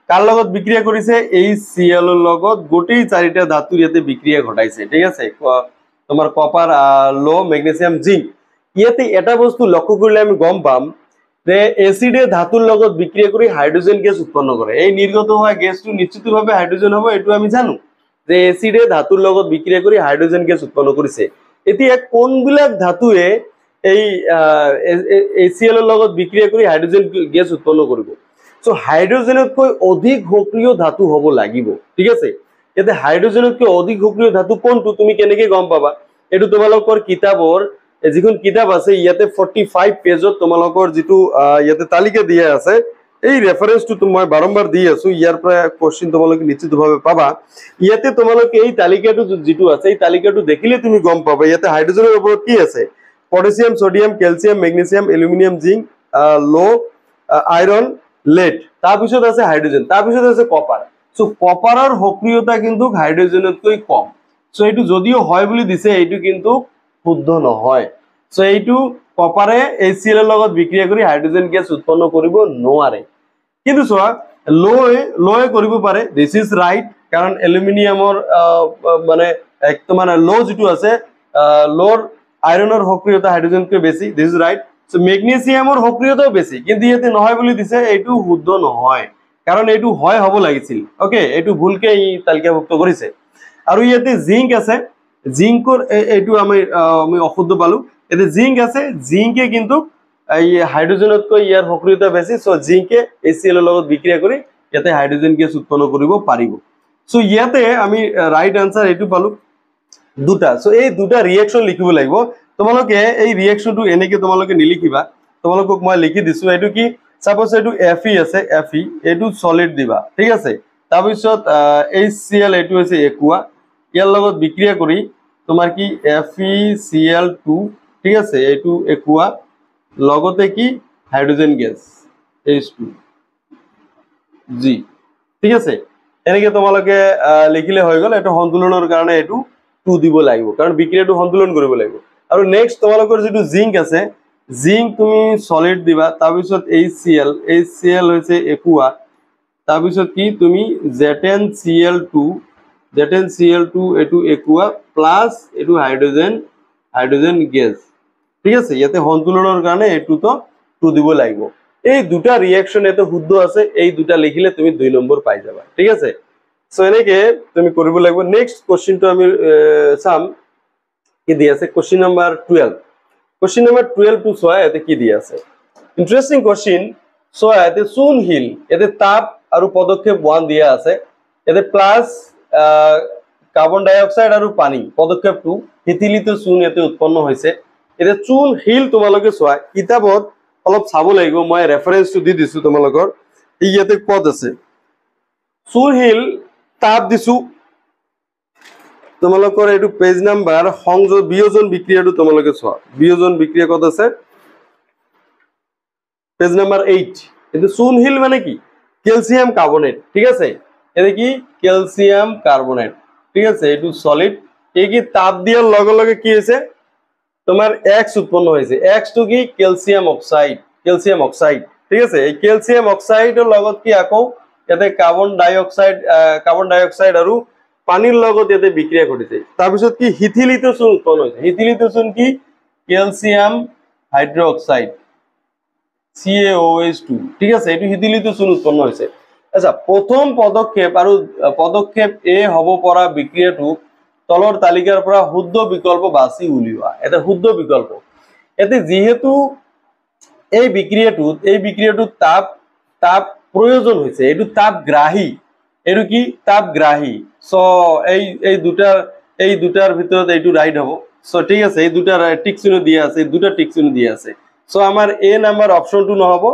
কাৰ লগত বিক্ৰিয়া কৰিছে এই Cl ৰ লগত গোটেই চাৰিটা ধাতুৰ ইয়াতে বিক্ৰিয়া ঘটাইছে ঠিক আছে তোমাৰ কপাৰ লো মেগনেসিয়াম জিংক ইয়াতে এটা বস্তু লক্ষ্য কৰিলে আমি গম পাম যে এসিডে ধাতুৰ লগত বিক্ৰিয়া কৰি হাইড্ৰোজেন গ্যাস উৎপন্ন কৰে এই নিৰ্গত হোৱা গ্যাসটো নিশ্চিতভাৱে হাইড্ৰোজেন হ'ব এটো আমি জানো যে এসিডে ধাতুৰ লগত বিক্ৰিয়া কৰি হাইড্ৰোজেন গ্যাস উৎপন্ন কৰিছে এতিয়া কোনবিলাক ধাতুৱে এই HCl ৰ লগত বিক্ৰিয়া কৰি হাইড্ৰোজেন গ্যাস উৎপন্ন কৰিব সো হাইড্ৰোজেনতকৈ অধিক সক্ৰিয় ধাতু হ'ব লাগিব ঠিক আছে ইয়াতে হাইড্ৰোজেনতকৈ অধিক সক্ৰিয় ধাতু কোনটো তুমি কেনেকৈ গম পাবা এটো তোমালোকৰ কিতাপৰ যিখন কিতাপ আছে ইয়াতে 45 পেজত তোমালোকৰ যেটো ইয়াতে তালিকা দিয়া আছে এই ৰেফাৰেন্সটো মই বাৰম্বাৰ দি আছো ইয়াৰ পৰা কোশ্চেন তোমালোকে নিশ্চিতভাৱে পাবা ইয়াতে তোমালোকে এই তালিকাটো যেটো আছে এই তালিকাটো দেখিলে তুমি গম পাবা ইয়াতে হাইড্ৰোজেনৰ ওপৰত কি আছে potassium sodium calcium magnesium aluminium zinc লো আয়ৰন lead তাৰ পিছত আছে হাইড্ৰোজেন তাৰ পিছত আছে কপাৰ সো কপাৰৰ সক্ৰিয়তা কিন্তু হাইড্ৰোজেনতকৈ কম সো এটো যদিও হয় বুলি দিছে এটো কিন্তু শুদ্ধ নহয় সো এইটো কপাৰে HCl ৰ লগত বিক্ৰিয়া কৰি হাইড্ৰোজেন গ্যাস উৎপন্ন কৰিব নোৱাৰে কিন্তু সোৱা লয় কৰিব পাৰে দিস ইজ ৰাইট কাৰণ এলুমিনিয়ামৰ মানে একদম মানে লো যেটো আছে লোৰ আয়ৰনৰ সক্ৰিয়তা হাইড্ৰোজেনতকৈ বেছি দিস ইজ ৰাইট সো ম্যাগনেসিয়ামৰ সক্ৰিয়তাও বেছি কিন্তু ইয়াতে নহয় বুলি দিছে এইটো শুদ্ধ নহয় কাৰণ এইটো হয় হ'ব লাগিছিল ওকে এইটো ভুলকে ই তালিকাভুক্ত কৰিছে আৰু ইয়াতে জিংক আছে জিংকৰ এইটো আমি অশুদ্ধ পালো এতে জিংক আছে জিংকে কিন্তু এই হাইড্ৰোজেনতকৈ ইয়াৰ সক্ৰিয়তা বেছি সো জিংকে HCl ৰ লগত বিক্ৰিয়া কৰি ইয়াতে হাইড্ৰোজেন গ্যাস উৎপন্ন কৰিব পাৰিব সো ইয়াতে আমি ৰাইট আনসাৰ এইটো পালো দুটা সো এই দুটা ৰিঅ্যাকশন লিখিব লাগিব তোমালোকে এই ৰিঅ্যাকশনটো এনেকে তোমালোকে নিলিখিবা তোমালোকক মই লিখি দিছো এটো কি সাপোজ এটো Fe আছে Fe এটো সলিড দিবা ঠিক আছে তাৰ পিছত HCl এটো হৈছে একুয়া ইয়াৰ লগত বিক্ৰিয়া কৰি তোমাৰ কি FeCl2 ঠিক আছে এটো একুয়া লগতে কি হাইড্ৰোজেন গ্যাস H2 জি ঠিক আছে এনেকে তোমালোকে লিখিলে হৈ গল এটা সন্তুলনৰ কাৰণে এটো 2 দিব লাগিব কাৰণ বিক্ৰিয়াটো সন্তুলন কৰিব লাগিব আৰু নেক্সট তোমালোকৰ যেটো জিংক আছে জিংক তুমি সলিড দিবা তাৰ পিছত HCl হৈছে একুয়া তাৰ পিছত কি তুমি ZnCl2 এটো একুয়া প্লাস এটো হাইড্ৰোজেন গ্যাস ঠিক আছে ইয়াতে সন্তুলনৰ কাৰণে এটো তো 2 দিব লাগিব এই দুটা ৰিঅ্যাকশন এতে শুদ্ধ আছে এই দুটা লিখিলে তুমি 2 নম্বৰ পাই যাবা ঠিক আছে সো এনেকে তুমি কৰিব লাগিব নেক্সট কোশ্চেনটো আমি সাম কি দি আছে কোশ্চেন নাম্বার 12 কোশ্চেন নাম্বার 12 টু সোয়া এতে কি দি আছে ইন্টারেস্টিং কোশ্চেন সোয়া এতে চুন হিল এতে তাপ আৰু পদক্ষেপ 1 দিয়া আছে এতে প্লাস কাৰ্বন ডাই অক্সাইড আৰু পানী পদক্ষেপ 2 হিতিলিত চুন এতে উৎপন্ন হৈছে এতে চুন হিল তোমালোকে সোয়া কিতাপত অলপ চাব লাগিব মই ৰেফাৰেন্সটো দি দিছো তোমালোকৰ ইয়াতে পদ আছে চুন হিল তাপ দিছো তোমালোকৰ এটো পেজ নাম্বাৰ সংযোগ বিয়োজন বিক্ৰিয়াটো তোমালোকে চোৱা বিয়োজন বিক্ৰিয়া কত আছে পেজ নাম্বার 8 এটো চুন হিল মানে কি ক্যালসিয়াম কার্বনেট ঠিক আছে এতে কি ক্যালসিয়াম কার্বনেট ঠিক আছে এটো সলিড এই কি তাপ দিয়ার লগে লগে কি হৈছে তোমার X উৎপন্ন হৈছে X তো কি ক্যালসিয়াম অক্সাইড ঠিক আছে এই ক্যালসিয়াম অক্সাইডৰ লগত কি আকৌ এতে কাৰ্বন ডাই অক্সাইড আৰু পানীৰ লগত এতে বিক্ৰিয়া ঘটিছে তাৰ পিছত কি হিথিলিত চুন উৎপন্ন হৈছে হিথিলিত চুন কি ক্যালসিয়াম হাইড্ৰক্সাইড CaOH2 ঠিক আছে এটো হিথিলিত চুন উৎপন্ন হৈছে আচ্ছা প্ৰথম পদক্ষেপ আৰু পদক্ষেপ এ হ'ব পৰা বিক্ৰিয়াটো তলৰ তালিকাৰ পৰা শুদ্ধ বিকল্প বাছি উলিওৱা এটা শুদ্ধ বিকল্প এতে যেহেতু এই বিক্ৰিয়াটো তাপ প্ৰয়োজন হৈছে এটো তাপগ্ৰাহী এটো কি তাপগ্ৰাহী সো এই দুটাৰ ভিতৰত এইটো ৰাইট হ'ব সো ঠিক আছে এই দুটা টিক চিহ্ন দিয়া আছে এই দুটা টিক চিহ্ন দিয়া আছে সো আমাৰ এ নাম্বাৰ অপশনটো নহব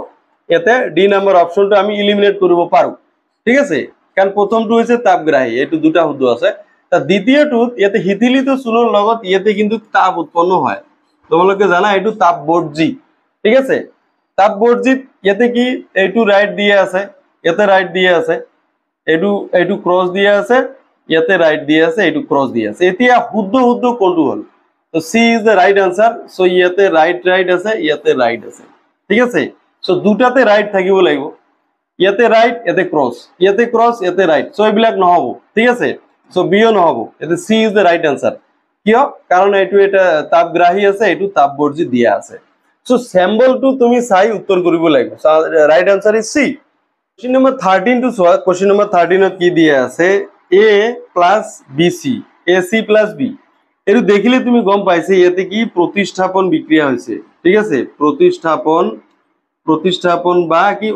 এতে ডি নাম্বাৰ অপশনটো আমি এলিমিনেট কৰিব পাৰো ঠিক আছে কাৰণ প্ৰথমটো হৈছে তাপগ্ৰাহী এইটো দুটা শুদ্ধ আছে তা দ্বিতীয়টো ইয়াতে হিতিলিত চুনৰ লগত ইয়াতে কিন্তু তাপ উৎপন্ন হয় তোমালোকে জানা এইটো তাপবৰ্জি ঠিক আছে তাপবৰ্জিত ইয়াতে কি এইটো ৰাইট দিয়া আছে ইয়াতে ৰাইট দিয়া আছে এইটো ক্রস দিয়া আছে ইয়াতে রাইট দিয়া আছে এইটো ক্রস দিয়া আছে এতিয়া শুদ্ধ কোনটো হল তো C is the right answer so ইয়াতে রাইট আছে ইয়াতে রাইট আছে ঠিক আছে সো দুটাতে রাইট থাকিব লাগিব ইয়াতে রাইট ইয়াতে ক্রস ইয়াতে রাইট সো এইবিলাক নহব ঠিক আছে সো বিও নহব এতে সি ইজ দ্য রাইট আনসার কিয় কারণ এটা তাপগ্ৰাহী আছে এটো তাপবৰ্জী দিয়া আছে সো সিম্বলটো তুমি চাই উত্তৰ কৰিব লাগিব right answer is C question number 13 to সোয়া কোশ্চেন নম্বৰ 13 ত কি দিয়া আছে a plus bc ac plus b এটো দেখিলে তুমি গম পাইছে ইয়াতে কি প্রতিস্থাপন বিক্রিয়া হৈছে ঠিক আছে প্রতিস্থাপন বা কি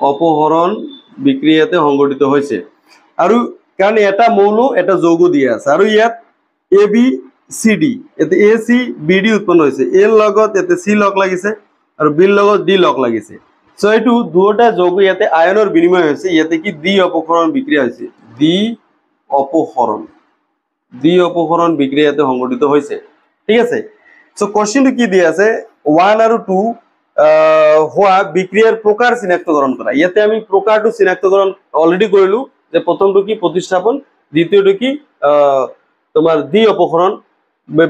অপহরণ বিক্রিয়াতে সংঘটিত হৈছে আৰু কাৰণ এটা মৌল এটা যৌগ দিয়া আছে আৰু ইয়াত এ বি সি ডি এতে এ সি বি ডি উৎপন্ন হৈছে এৰ লগত এতে সি লগ লাগিছে আৰু বিৰ লগত ডি লগ লাগিছে সো এটো দুটা যৌগ ইয়াতে আয়নৰ বিনিময় হৈছে ইয়াতে কি দ্বি অপহরণ বিক্রিয়া হৈছে দ্বি অপহরণ বিক্রিয়াতে সংঘটিত হৈছে ঠিক আছে সো কোশ্চেনটো কি দিয়া আছে 1 আৰু 2 হওয়া বিক্ৰিয়াৰ প্ৰকাৰ চিনাক্তকৰণ কৰা ইয়াতে আমি প্ৰকাৰটো চিনাক্তকৰণ অলৰেডি কৰিলো যে প্ৰথমটো কি প্ৰতিস্থাপন দ্বিতীয়টো কি তোমাৰ দ্বি অপহৰণ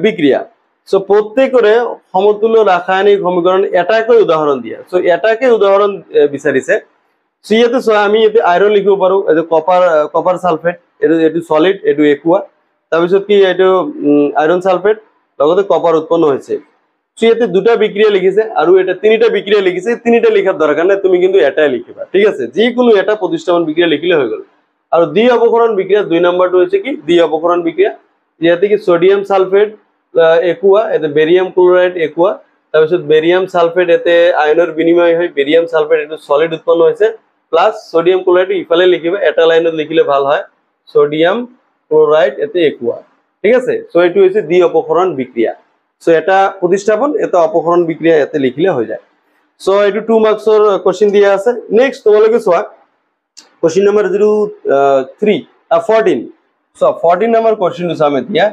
বিক্ৰিয়া সো প্ৰত্যেকৰে সমতুল্য ৰাসায়নিক সমীকৰণ এটাকৈ উদাহৰণ দিয়া সো এটাকে উদাহৰণ বিচাৰিছে সো ইয়াতে আমি ইয়াতে আয়ৰন লিখিব পাৰো এই কপাৰ সালফেট এটো সলিড এটো একুয়া তাৰপিছত কি এটো আয়ৰন সালফেট লগতে কপাৰ উৎপন্ন হৈছে সো ইয়াতে দুটা বিক্ৰিয়া লিখিছে আৰু এটা তিনিটা বিক্রিয়া লিখিছে তিনিটা লিখার দরকার নাই তুমি কিন্তু এটাই লিখিবা ঠিক আছে যে কোনো এটা প্রতিস্থাপন বিক্রিয়া লিখিলে হৈ গল আৰু দ্বি অপহৰণ বিক্ৰিয়া দুই নম্বৰটো হৈছে কি দ্বি অপহৰণ বিক্ৰিয়া ইয়াতে কি সোডিয়াম সালফেট একুয়া এতে বেৰিয়াম ক্লোৰাইড একুয়া তাৰপিছত বেৰিয়াম সালফেট এতে আয়নৰ বিনিময় হৈ বেরিয়াম সালফেট এটো সলিড উৎপন্ন হৈছে প্লাস সোডিয়াম ক্লোরাইড ইফালে লিখিবা এটা লাইনত লিখিলে ভাল হয় সোডিয়াম ক্লোরাইড এতে একুয়া ঠিক আছে সো এটো হৈছে দ্বি অপহরণ বিক্রিয়া সো এটা প্রতিস্থাপন এটা অপহরণ বিক্রিয়া এতে লিখিলে হৈ যায় সো এটো 2 মাৰ্কসৰ কোশ্চেন দিয়া আছে নেক্সট তোমালোকে সোয়া কোশ্চেন নম্বৰ 14 সো 14 নম্বৰ কোশ্চেনটো চামে দিয়া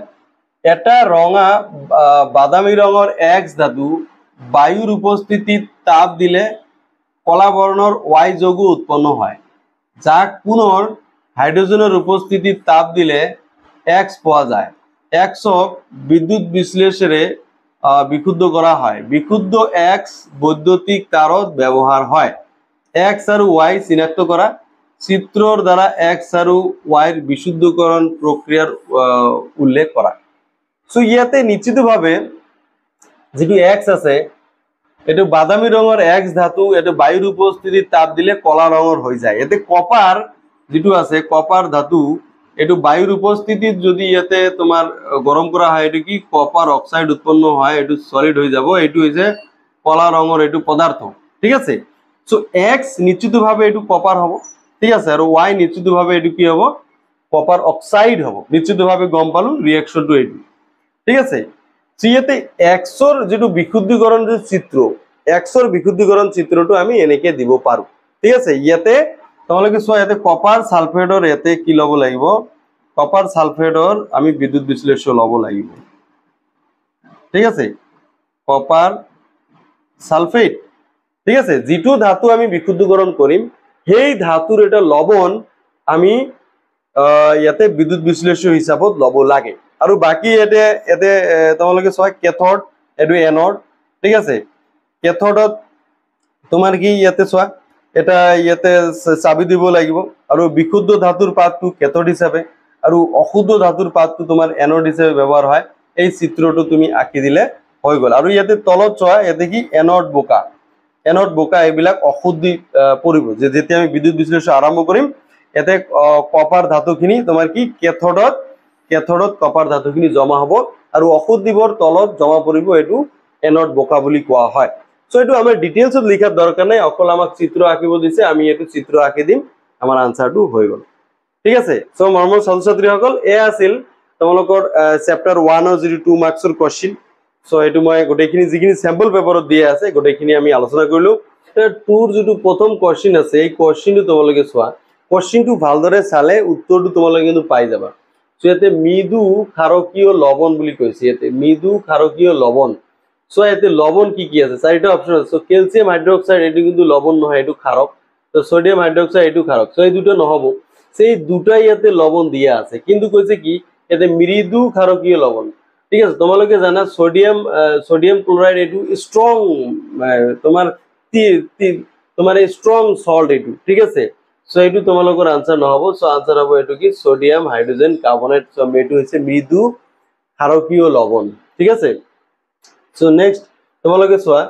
এটা ৰঙা বাদামী ৰঙৰ এক্স ধাতু বায়ুৰ উপস্থিতিত তাপ দিলে কলা বৰ্ণৰ y যৌগ উৎপন্ন হয় যাক পুনৰ হাইড্ৰোজেনেৰ উপস্থিতিত তাপ দিলে x পোৱা যায় x-ক বিদ্যুৎ বিশ্লেষণে বিশুদ্ধ কৰা হয় বিশুদ্ধ x বৈদ্যুতিক তাৰত ব্যবহাৰ হয় x আৰু y চিনাক্ত কৰা চিত্ৰৰ দ্বাৰা x আৰু y এৰ বিশুদ্ধকৰণ প্ৰক্ৰিয়াৰ উল্লেখ কৰা সো ইয়াতে নিশ্চিতভাবে যেটো x আছে এটো বাদামী ৰঙৰ x ধাতু এটো বায়ুৰ উপস্থিতিত তাপ দিলে কলা ৰঙৰ হৈ যায় এতে কপাৰ যেটো আছে কপাৰ ধাতু এটো বায়ুর উপস্থিতিত যদি ইয়াতে তোমার গরম করা হয় এটো কি কপার অক্সাইড উৎপন্ন হয় এটো সলিড হয়ে যাব এটো হইছে কলা ৰঙৰ এটো পদার্থ ঠিক আছে সো x নিশ্চিতভাবে এটো কপার হবে ঠিক আছে আর y নিশ্চিতভাবে এটো কি হবে কপার অক্সাইড হবে নিশ্চিতভাবে গম পালো রিঅ্যাকশনটো এটো ঠিক আছে সো ইয়াতে x এর যেটো বিশুদ্ধীকরণ যে চিত্র x এর বিশুদ্ধীকরণ চিত্রটো আমি এনেকে দিব পাৰো ঠিক আছে ইয়াতে তোমালোকে সোয়া এতে কপাৰ সালফেটৰ এতে কি লব লাগিব কপাৰ সালফেটৰ আমি বিদ্যুৎ বিশ্লেষণ লব লাগিব ঠিক আছে কপাৰ সালফেট ঠিক আছে যেটো ধাতু আমি বিশুদ্ধীকৰণ কৰিম সেই ধাতুৰ এটা লবণ আমি ইয়াতে বিদ্যুৎ বিশ্লেষণ হিচাপত লব লাগে আৰু বাকি এতে তোমালোকে সোয়া কেথড এটো এনড ঠিক আছে কেথডত তোমার কি ইয়াতে সোয়া এটা ইয়াতে চাবি দিব লাগিব আৰু বিশুদ্ধ ধাতুৰ পাতটো কেথড হিচাপে আৰু অশুদ্ধ ধাতুৰ পাতটো তোমাৰ এনড হিচাপে ব্যৱহাৰ হয় এই চিত্ৰটো তুমি আঁকি দিলে হৈ গল আৰু ইয়াতে তলত চোৱা ইয়াতে কি এনড বোকা এইবিলাক অশুদ্ধি পৰিব যে যেতিয়া আমি বিদ্যুৎ বিশ্লেষণ আৰম্ভ কৰিম এতে কপাৰ ধাতুখিনি তোমাৰ কি কেথডত কপাৰ ধাতুখিনি জমা হ'ব আৰু অশুদ্ধিবোৰ তলত জমা পৰিব এটো এনড বোকা বুলি কোৱা হয় সো এটো আমাৰ ডিটেইলছত লিখাৰ দৰকাৰ নাই অকল আমাক চিত্ৰ আঁকিব দিছে আমি এটো চিত্ৰ আঁকি দিম আমাৰ আনসাৰটো হৈ গল ঠিক আছে সো মৰমৰ ছাত্ৰ-ছাত্ৰীসকল এ আছিল তোমালোকৰ চেপ্টাৰ 1 ৰ 2 মাৰ্কসৰ কোশ্চেন সো এটো মই গোটেইখিনি যিখিনি স্যাম্পল পেপাৰত দিয়া আছে গোটেইখিনি আমি আলোচনা কৰিলো টুৰ যেটো প্ৰথম কোশ্চেন আছে এই কোশ্চেনটো তোমালোকে চোৱা কোশ্চেনটো ভালদৰে চালে উত্তৰটো তোমালোকে কিন্তু পাই যাবা সো ইয়াতে মৃদু ক্ষাৰকীয় লৱণ বুলি কৈছে ইয়াতে মৃদু ক্ষাৰকীয় লৱণ সো এতে লবণ কি আছে চাৰিটা অপচন আছে সো ক্যালসিয়াম হাইড্রোক্সাইড এটো কিন্তু লবণ নহয় এটো ক্ষারক তো সোডিয়াম হাইড্রোক্সাইড এটো ক্ষারক সো এই দুটো নহব সেই দুটাই ইয়াতে লবণ দিয়া আছে কিন্তু কইছে কি এতে মৃদু ক্ষারকীয় লবণ ঠিক আছে তোমালোকে জানা সোডিয়াম ক্লোরাইড এইটো স্ট্রং তোমার তোমার স্ট্রং সল্ট এইটো ঠিক আছে সো এইটো তোমালোকৰ আনসার নহব সো আনসার হ'ব এইটো কি সোডিয়াম হাইড্রোজেন কার্বনেট সো এইটো হৈছে মৃদু ক্ষারকীয় লবণ ঠিক আছে সো নেক্সট তোমালোকে চোৱা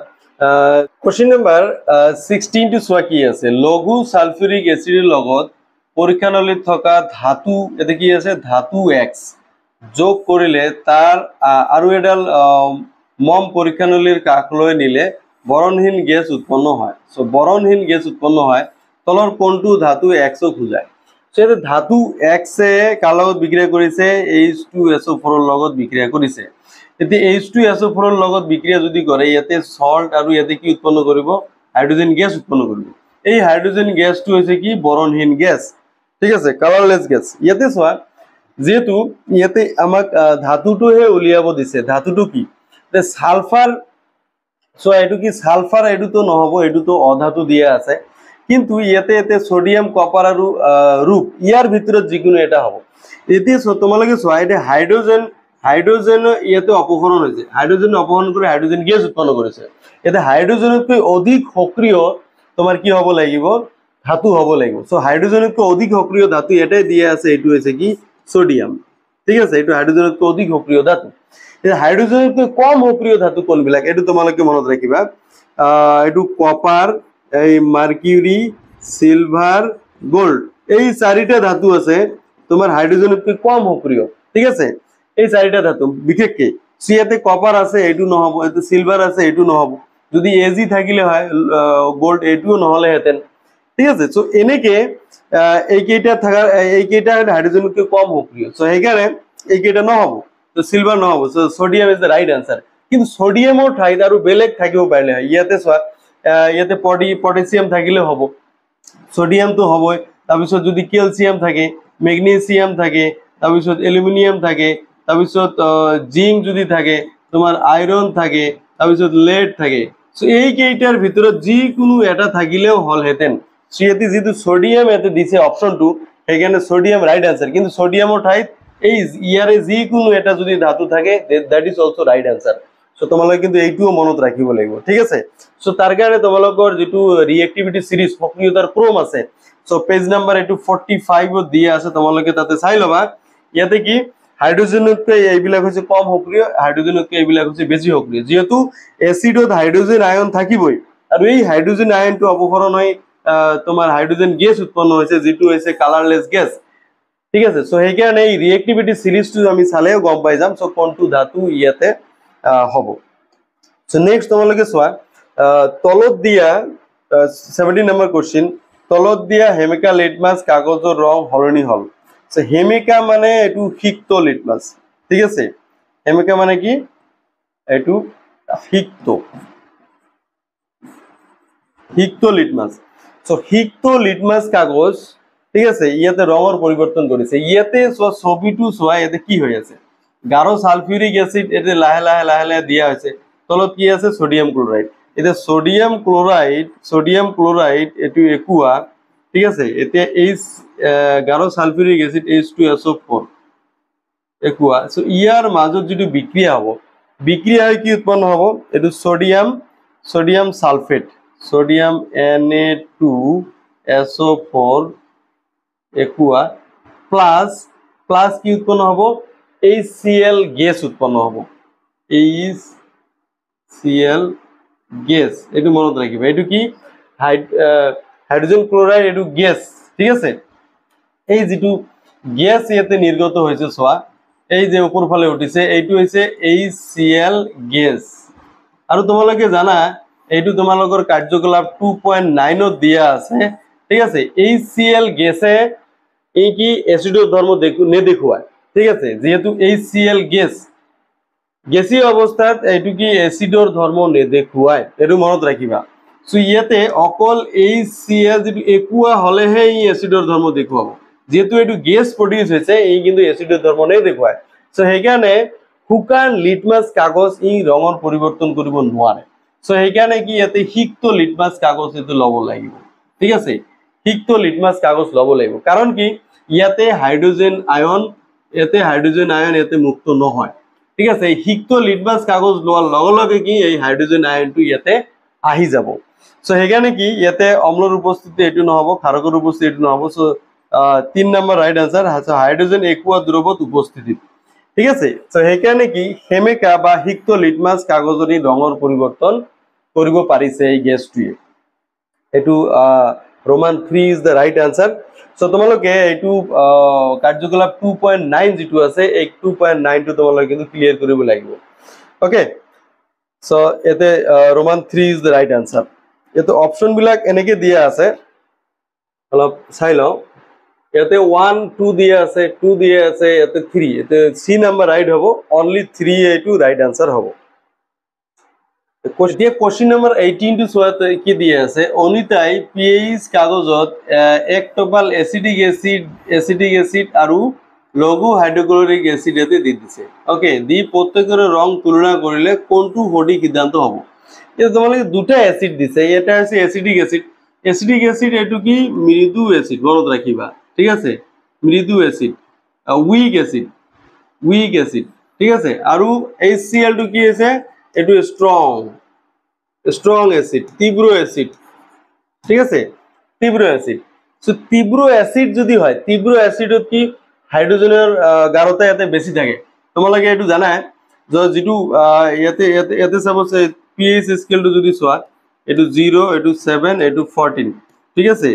কোশ্চেন নাম্বাৰ 16 টু চোৱা কি আছে লঘু সালফিউৰিক এসিডৰ লগত পৰীক্ষানলীত থকা ধাতু এতে কি আছে ধাতু X যোগ কৰিলে তাৰ আৰু এডাল মম পৰীক্ষানলীৰ কাষলৈ নিলে বৰণহীন গেছ উৎপন্ন হয় সো বৰণহীন গেছ উৎপন্ন হয় তলৰ কোনটো ধাতু X খুজায় সো এই ধাতু X এ কাৰ লগত বিক্ৰিয়া কৰিছে H2SO4 ৰ লগত বিক্ৰিয়া কৰিছে এতে H2SO4 ৰ লগত বিক্ৰিয়া যদি কৰে ইয়াতে সল্ট আৰু ইয়াতে কি উৎপন্ন কৰিব হাইড্ৰোজেন গেছ উৎপন্ন কৰিব এই হাইড্ৰোজেন গেছটো হৈছে কি বৰণহীন গেছ ঠিক আছে কালাৰলেস গেছ ইয়াতে চোৱা যেহেতু ইয়াতে আমাক ধাতুটোহে উলিয়াব দিছে ধাতুটো কি সালফার সো এটু কি সালফার এটু তো নহব এটু তো অধাতু দিয়া আছে কিন্তু ইয়াতে সোডিয়াম কপার আৰু ৰূপ ইয়াৰ ভিতৰত যিকোনো এটা হ'ব এতিয়া তোমালোকে চোৱা এটা হাইড্ৰোজেন ইয়াতে অপহৰণ হৈছে হাইড্ৰোজেন অপহৰণ কৰি হাইড্ৰোজেন গেছ উৎপন্ন কৰিছে এটা হাইড্ৰোজেনতকৈ অধিক সক্ৰিয় তোমাৰ কি হ'ব লাগিব ধাতু হ'ব লাগিব সো হাইড্ৰোজেনতকৈ অধিক সক্রিয় ধাতু এটাই দিয়া আছে এটু হৈছে কি সোডিয়াম ঠিক আছে এটু হাইড্ৰোজেনতকৈ অধিক সক্ৰিয় ধাতু এটা হাইড্ৰোজেনতকৈ কম সক্ৰিয় ধাতু কোনবিলাক এটু তোমালোকে মনত ৰাখিবা এটু কপাৰ এই মাৰ্কিউৰি সিলভাৰ গোল্ড এই চাৰিটা ধাতু আছে তোমাৰ হাইড্ৰোজেনতকৈ কম সক্ৰিয় ঠিক আছে এই চাৰিটা ধাতু বিশেষকৈ সিয়াতে কপার আছে এটু নহব এতে সিলভার আছে এটু নহব যদি এজি থাকিলে হয় গোল্ড এটুও নহলে হেতেন ঠিক আছে সো এনেকে এইকেইটা থাকার এইকেইটা হাইড্ৰোজেনতকৈ কম সক্ৰিয় সো সেইকাৰণে এইকেইটা নহব তো সিলভাৰ নহব so sodium is the right answer কিন্তু সোডিয়ামৰ ঠাইত আৰু বেলেগ থাকিব পাৰিলে হয় ইয়াতে চোৱা ইয়াতে পটাছিয়াম থাকিলে হ'ব সোডিয়াম তো হবই তাৰপিছত যদি ক্যালসিয়াম থাকে ম্যাগনেসিয়াম থাকে তাৰপিছত অ্যালুমিনিয়াম থাকে তাৰপিছত জিংক যদি থাকে তোমাৰ আয়ৰন থাকে তাৰপিছত লেড থাকে সো এইকেইটাৰ ভিতৰত যিকোনো এটা থাকিলেও হল হেতেন সিয়াতে যেহেতু সোডিয়াম এতে দিছে অপশনটো সেইকাৰণে সোডিয়াম ৰাইট আনসাৰ কিন্তু সোডিয়ামৰ ঠাইত এই ইয়ারে যিকোনো এটা যদি ধাতু থাকে that is also right answer so তোমালোকে কিন্তু এইটোও মনত ৰাখিব লাগিব ঠিক আছে সো তাৰ কাৰণে তোমালোকৰ যেটো ৰিএক্টিভিটি সিৰিজ সক্ৰিয়তাৰ ক্রম আছে সো পেজ নাম্বার এটু 45 ত দিয়া আছে তোমালোকে তাতে চাই লবা ইয়াতে কি হাইড্ৰোজেনতকৈ এইবিলাক হৈছে কম সক্ৰিয় হাইড্ৰোজেনতকৈ এইবিলাক হৈছে বেছি সক্ৰিয় যেহেতু এসিডত হাইড্ৰোজেন আয়ন থাকিবই আৰু এই হাইড্ৰোজেন আয়নটো অপহৰণ হৈ তোমাৰ হাইড্ৰোজেন গেছ উৎপন্ন হৈছে যেটো হৈছে কালাৰলেস গেছ ঠিক আছে সো সেইকাৰণে এই ৰিএক্টিভিটি সিরিজটো আমি চালেও গম পাই যাম সো কোনটো ধাতু ইয়াতে হ'ব সো নেক্সট তোমালোকে চোৱা তলত দিয়া 17 নম্বৰ কোশ্চেন তলত দিয়া হেমিকা লিটমাস কাগজৰ ৰং হলনি হল সো হেমিকা মানে এটু সিক্ত লিটমাস ঠিক আছে হেমিকা মানে কি এটু সিক্ত লিটমাস সো সিক্ত লিটমাস কাগজ ঠিক আছে ইয়াতে ৰঙৰ পৰিৱৰ্তন কৰিছে ইয়াতে ছবিটো চোৱা ইয়াতে কি হৈ আছে গাঢ় সালফিউরিক অ্যাসিড এতে লাহে লাহে দিয়া হৈছে তলত কি আছে সোডিয়াম ক্লোরাইড এতে সোডিয়াম ক্লোরাইড এটু একুয়া ঠিক আছে এতে এইচ গাঢ় sulphuric acid H2SO4 aqua so ইয়ার মাজত যেটো বিক্রিয়া হ'ব বিক্রিয়া হয় কি উৎপন্ন হ'ব এটু sodium sulphate sodium Na2SO4 Aqua plus কি উৎপন্ন হ'ব HCl গ্যাস উৎপন্ন হ'ব HCl গ্যাস এটু মনত ৰাখিবা এটু কি হাইড্ৰোজেন ক্লোৰাইড এটু গ্যাস ঠিক আছে এই যেটো গ্যাস ইয়াতে নিৰ্গত হৈছে চোৱা এই যে উপৰ ফালে উঠিছে এইটো হৈছে HCl গ্যাস আৰু তোমালোকে জানা এইটো তোমালোকৰ কাৰ্যকলাপ 2.9 ত দিয়া আছে ঠিক আছে HCl গ্যাসে এই কি এসিডৰ ধৰ্ম নেদেখুৱায় ঠিক আছে যেহেতু HCl গ্যাসীয় অৱস্থাত এইটো কি এসিডৰ ধৰ্ম নেদেখুৱায় এটো মনত ৰাখিবা সো ইয়াতে অকল HCl যেটো একুয়া হলেহে এই এসিডৰ ধৰ্ম দেখুৱাব যেহেতু এটো গ্যাস প্ৰডিউস হৈছে এই কিন্তু এসিডৰ ধৰ্ম নেদেখুৱায় সো সেইকাৰণে শুকান লিটমাস কাগজ এই ৰঙৰ পৰিৱৰ্তন কৰিব নোৱাৰে সো সেইকাৰণে কি ইয়াতে সিক্ত লিটমাস কাগজ এটো লব লাগিব ঠিক আছে সিক্ত লিটমাস কাগজ লব লাগিব কাৰণ কি ইয়াতে হাইড্ৰোজেন আয়ন ইয়াতে মুক্ত নহয় ঠিক আছে এই সিক্ত লিটমাছ কাগজ লোৱাৰ লগে লগে কি এই হাইড্ৰোজেন আয়নটো ইয়াতে আহি যাব সো সেইকাৰণে কি ইয়াতে অম্লৰ উপস্থিতি এটো নহব ক্ষাৰকৰ উপস্থিতি এটো নহব so 3 number right answer hydrogen aqua দ্ৰৱত উপস্থিতি ঠিক আছে সো সেইকাৰণে কি হেমেকা বা সিক্ত লিটমাছ কাগজৰি ৰঙৰ পৰিৱৰ্তন কৰিব পাৰিছে এই গেছটোৱে এটো Roman 3 is the right answer. So তোমালোকে এইটো কাৰ্যকলাপ 2.9 যেটো আছে এই 2.9 টো তোমালোকে কিন্তু ক্লিয়াৰ কৰিব লাগিব ওকে সো এতে Roman 3 is the right answer. এতে অপচন বিলাক এনেকে দিয়া আছে অলপ চাই লও এতে 1 2 দিয়া আছে 2 দিয়া আছে এতে 3 এতে সি নাম্বার রাইট হবে only 3 এইটো রাইট আনসার হবে question number 18 to সোয়াতে কি দিয়া আছে অনিতাই pH কাগজত এক টপাল অ্যাসিডিক অ্যাসিড আৰু লঘু হাইড্ৰোক্লোৰিক অ্যাসিড এতে দি দিছে ওকে দি প্ৰত্যেকেৰ ৰং তুলনা কৰিলে কোনটো সঠিক সিদ্ধান্ত হ'ব এটা তোমালোকে দুটা অ্যাসিড দিছে এটা আছে অ্যাসিডিক অ্যাসিড এটো কি মৃদু অ্যাসিড মনত রাখিবা ঠিক আছে মৃদু অ্যাসিড উইক অ্যাসিড ঠিক আছে আৰু HCl টো কি আছে এটো স্ট্রং অ্যাসিড তীব্র অ্যাসিড ঠিক আছে তীব্র অ্যাসিড সো তীব্র অ্যাসিড যদি হয় তীব্র অ্যাসিডত কি হাইড্রোজেনের গাঢ়তা এতে বেশি থাকে তোমালোকে এটো জানা যেটো এতে সাপোজ pH স্কেল টো যদি সোয়া এটো 0 এটো 7 এটো 14 ঠিক আছে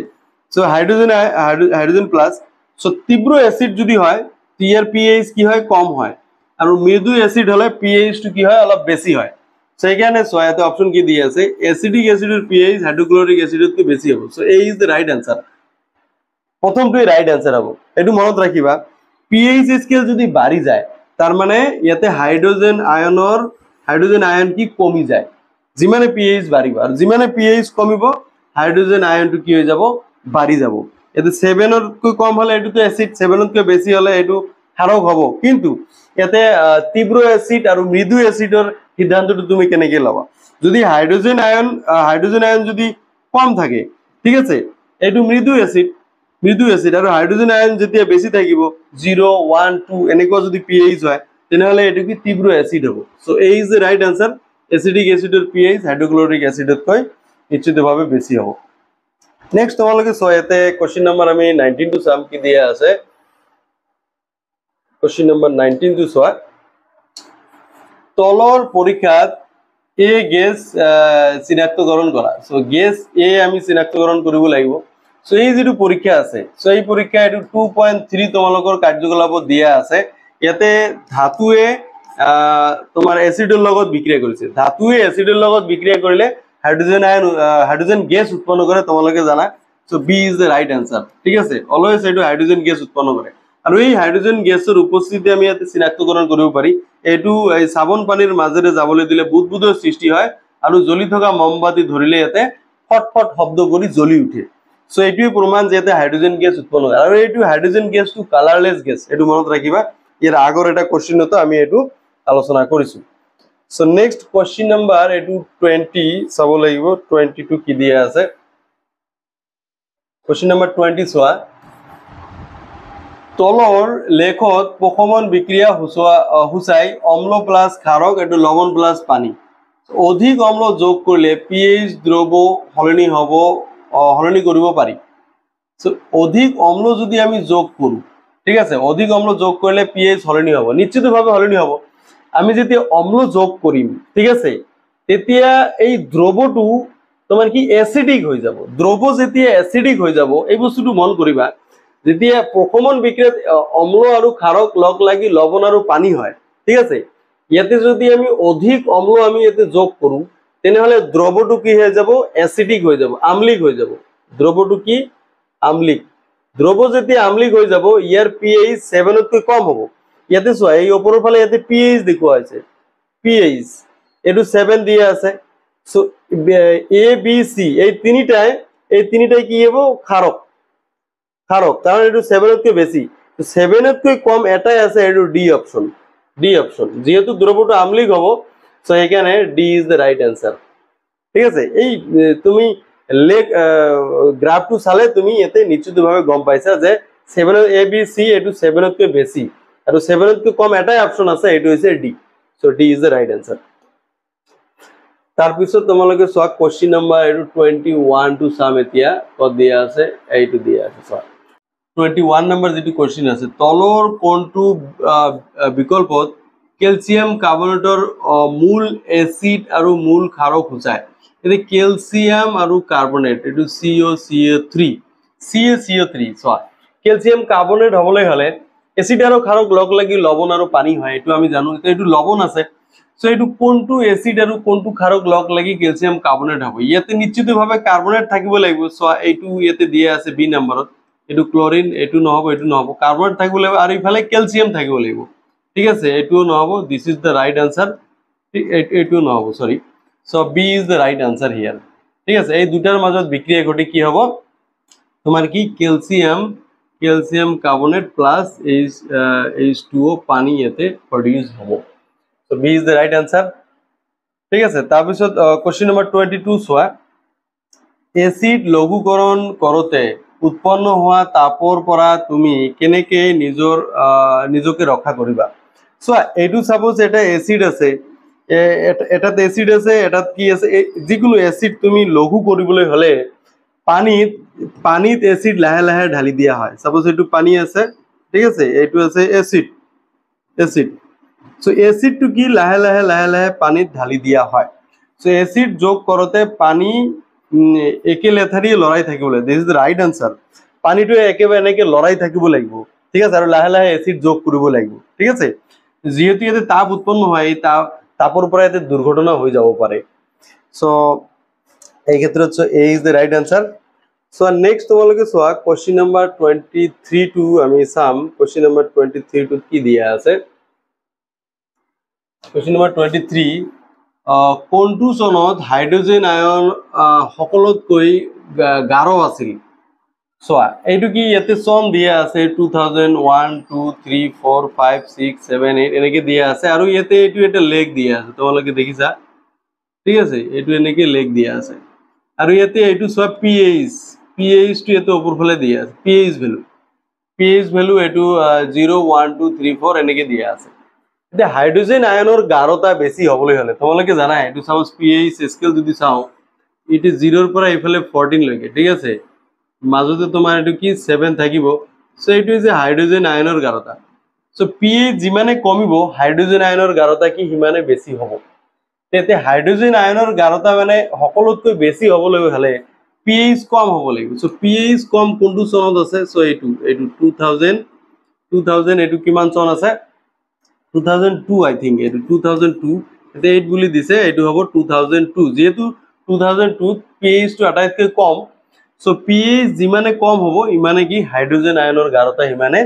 সো হাইড্রোজেন প্লাস সো তীব্র অ্যাসিড যদি হয় ইয়ার pH কি হয় কম হয় আর মৃদু অ্যাসিড হলে pH টো কি হয় অলপ বেশি হয় সেইখানে সোয়াতে অপশন কি দিয়ে আছে অ্যাসিডিক অ্যাসিডের pH হাইড্রোক্লোরিক অ্যাসিডের থেকে বেশি হবে সো এই ইজ দ্য রাইট আনসার প্রথমটাই রাইট আনসার হবে এটু মনত রাখিবা pH স্কেল যদি বাড়ি যায় তার মানে ইয়াতে হাইড্রোজেন আয়ন কি কমি যায় যিমানে pH বাড়িব আর যিমানে pH কমিব হাইড্রোজেন আয়নটো কি হয়ে যাব বাড়ি যাব এতে 7 এর কম হলে এটু তো অ্যাসিড 7 এর বেশি হলে এটু ক্ষারক হবে কিন্তু এতে তীব্র অ্যাসিড আর মৃদু অ্যাসিডের সিদ্ধান্তটো তুমি কেনেকে লবা যদি হাইড্রোজেন আয়ন যদি কম থাকে ঠিক আছে এটু মৃদু অ্যাসিড আর হাইড্রোজেন আয়ন যেতিয়া বেশি থাকিব 0 1 2 এনেকুৱা যদি pH হয় তেনেহলে এটু কি তীব্র অ্যাসিড হবে সো এই is the right answer acidic অ্যাসিডের pH হাইড্রোক্লোরিক অ্যাসিডত কৈ নিশ্চিতভাৱে বেশি হবে নেক্সট তোমালোকে সয়াতে কোশ্চেন নাম্বার আমি 19 টু সাম কি দিয়া আছে কোশ্চেন নাম্বার 19 টু সোয়া তলৰ পৰীক্ষাত এ গেছ চিনাক্তকৰণ কৰা সো গেছ এ আমি চিনাক্তকৰণ কৰিব লাগিব সো এই যেটো পৰীক্ষা আছে সো এই পৰীক্ষা এটো 2.3 তোমালোকৰ কাৰ্যকলাপত দিয়া আছে ইয়াতে ধাতুৱে তোমাৰ এসিডৰ লগত বিক্ৰিয়া কৰিছে ধাতুৱে এসিডৰ লগত বিক্ৰিয়া কৰিলে হাইড্ৰোজেন গেছ উৎপন্ন কৰে তোমালোকে জানা so B is the right answer ঠিক আছে অলওয়েজ এটো হাইড্ৰোজেন গেছ উৎপন্ন কৰে আৰু এই হাইড্ৰোজেন গেছৰ উপস্থিতি আমি ইয়াতে চিনাক্তকৰণ কৰিব পাৰি এটো এই সাবন পানীৰ মাজেৰে যাবলৈ দিলে বুদবুদৰ সৃষ্টি হয় আৰু জ্বলি থকা মমবাতি ধৰিলে ইয়াতে ফটফট শব্দ কৰি জ্বলি উঠে সো এটোই প্ৰমাণ যে ইয়াতে হাইড্ৰোজেন গেছ উৎপন্ন হয় আৰু এটো হাইড্ৰোজেন গেছটো কালাৰলেস গেছ এটো মনত ৰাখিবা ইয়াৰ আগৰ এটা কোশ্চেনটো আমি এটো আলোচনা কৰিছো সো নেক্সট কোশ্চেন নাম্বার এটো 20 চাব লাগিব 22 কি দিয়া আছে কোশ্চেন নাম্বার 20 সোয়া তলৰ লেখত প্ৰশমন বিক্ৰিয়া হুচাই অম্ল প্লাস ক্ষাৰক এটো লবণ প্লাস পানী অধিক অম্ল যোগ কৰিলে pH দ্ৰৱ হলনি কৰিব পাৰি সো অধিক অম্ল যদি আমি যোগ কৰো ঠিক আছে অধিক অম্ল যোগ কৰিলে pH হলনি হ'ব নিশ্চিতভাৱে হলনি হ'ব আমি যেতিয়া অম্ল যোগ কৰিম ঠিক আছে তেতিয়া এই দ্ৰৱটো তোমাৰ কি অ্যাসিডিক হৈ যাব দ্ৰৱ যেতিয়া অ্যাসিডিক হৈ যাব এই বস্তুটো মন কৰিবা যেতিয়া প্ৰশমন বিক্ৰিয়াত অম্ল আৰু ক্ষাৰক লগ লাগি লবণ আৰু পানী হয় ঠিক আছে ইয়াতে যদি আমি অধিক অম্ল আমি ইয়াতে যোগ কৰো তেনেহলে দ্ৰৱটো কি হৈ যাব অ্যাসিডিক হৈ যাব আম্লিক হৈ যাব দ্ৰৱটো কি আম্লিক দ্ৰৱ যেতিয়া আম্লিক হৈ যাব ইয়াৰ pH 7 তকৈ কম হ'ব ইয়াতে চোৱা এই ওপৰৰ ফালে ইয়াতে pH দেখুৱা আছে pH এটো 7 দিয়া আছে সো A B C এই তিনিটাই কি হ'ব ক্ষারক কারণ এটো 7 তকৈ বেশি 7 তকৈ কম এটাই আছে এটো ডি অপশন যেহেতু দ্রবটো আম্লিক হ'ব সো এখানে D is the right answer ঠিক আছে এই তুমি গ্রাফটো চালে তুমি এতে নিশ্চিতভাৱে গম পাইছা যে 7 A B C এটো 7 তকৈ বেশি আৰু 7 তকৈ কম এটাই অপশন আছে এটো হৈছে D so D is the right answer তাৰপিছত তোমালোকে চোৱা কোৱেশ্চন নম্বৰ 21 টু সাম এতিয়া কত দিয়া আছে এইটো দিয়া আছে চোৱা 21 নম্বৰ যেটো কোৱেশ্চন আছে তলৰ কোনটো বিকল্পত ক্যালসিয়াম কাৰ্বনেটৰ মূল এসিড আৰু মূল ক্ষাৰক বুজায় এতে ক্যালসিয়াম আৰু কাৰ্বনেট এটো COCO3 CaCO3 চোৱা ক্যালসিয়াম কাৰ্বনেট হবলৈ হলে এসিড আৰু ক্ষাৰক লগ লাগি লবণ আৰু পানী হয় এটো আমি জানো এটো লবণ আছে সো এটো কোনটো এসিড আৰু কোনটো ক্ষাৰক লগ লাগি ক্যালসিয়াম কাৰ্বনেট হ'ব ইয়াতে নিশ্চিতভাৱে কাৰ্বনেট থাকিব লাগিব সো এইটো ইয়াতে দিয়া আছে বি নম্বৰত এটো ক্লোৰিন এটো নহব কাৰ্বনেট থাকিব লাগিব আৰু ইফালে ক্যালসিয়াম থাকিব লাগিব ঠিক আছে এটো নহব this is the right answer এটো নহব sorry so B is the right answer here ঠিক আছে এই দুটার মাজত বিক্রিয়া ঘটি কি হ'ব তোমার কি ক্যালসিয়াম কার্বনেট প্লাস H2O পানি এতে প্রডিউস হ'ব so B is the right answer ঠিক আছে তাৰপিছত কোৱেশ্চন নম্বৰ 22 চোৱা এসিড লঘুকৰণ কৰোতে উৎপন্ন হোৱা তাপৰ পৰা তুমি কেনেকে নিজকে ৰক্ষা কৰিবা চোৱা এইটো সাপোজ এটা এসিড আছে এটাত এসিড আছে এটাত কি আছে যিকোনো এসিড তুমি লঘু কৰিবলৈ হলে পানীত এসিড লাহে লাহে ঢালি দিয়া হয় সাপোজ এইটো পানী আছে ঠিক আছে এইটো আছে এসিড সো এসিড টু কি লাহে লাহে পানীত ঢালি দিয়া হয় সো এসিড যোগ কৰোতে পানী একে লেথাৰি লৰাই থাকিব লাগে this is the right answer পানীটো একেবাৰে এনেকে লৰাই থাকিব লাগিব ঠিক আছে আৰু লাহে লাহে এসিড যোগ কৰিব লাগিব ঠিক আছে যেহেতু এতে তাপ উৎপন্ন হয় এই তাপৰ পৰা এতে দুৰ্ঘটনা হৈ যাব পাৰে সো এই ক্ষেত্ৰত A is the right answer so next তোমালোকে চোৱা কোৱেশ্চন নম্বৰ 23 টু আমি চাম কোৱেশ্চন নম্বৰ 23 টু কি দিয়া আছে কোৱেশ্চন নম্বৰ 23 কোনটো চনত হাইড্ৰোজেন আয়ন সকলোতকৈ গাঢ় আছিল চোৱা এইটো কি ইয়াতে চন দিয়া আছে 2001 2 3 4 5 6 7 8 এনেকে দিয়া আছে আৰু ইয়াতে এইটো এটা লেখ দিয়া আছে তোমালোকে দেখিছা ঠিক আছে এইটো এনেকে লেখ দিয়া আছে আৰু ইয়াতে এইটো চোৱা pH টো এটো ওপৰ ফালে দিয়া আছে pH ভ্যালু এটো 0 1 2 3 4 এনেকে দিয়া আছে এটা হাইড্ৰোজেন আয়নৰ গাঢ়তা বেছি হবলৈ হলে তোমালোকে জানা এটো সাপোজ pH স্কেল যদি চাও ইট 0 ৰ পৰা ইফালে 14 লৈকে ঠিক আছে মাজতে তোমাৰ এটো কি 7 থাকিব সো এটো যে হাইড্ৰোজেন আয়নৰ গাঢ়তা সো pH যিমানে কমিব হাইড্ৰোজেন আয়নৰ গাঢ়তা কি হিমানে বেছি হ'ব তেতে হাইড্ৰোজেন আয়নৰ গাঢ়তা মানে সকলোতকৈ বেছি হবলৈ হলে pH কম হ'ব লাগিব সো pH কম কোনটো চনত আছে সো এইটো 2000 এটো কিমান চন আছে 2002 I think এটো 2002 এতে 8 বুলি দিছে এটো হ'ব 2002 যেহেতু 2002 pH টো আটাইতকৈ কম সো pH যিমানে কম হ'ব ইমানে কি হাইড্ৰোজেন আয়নৰ গাঢ়তা হিমানে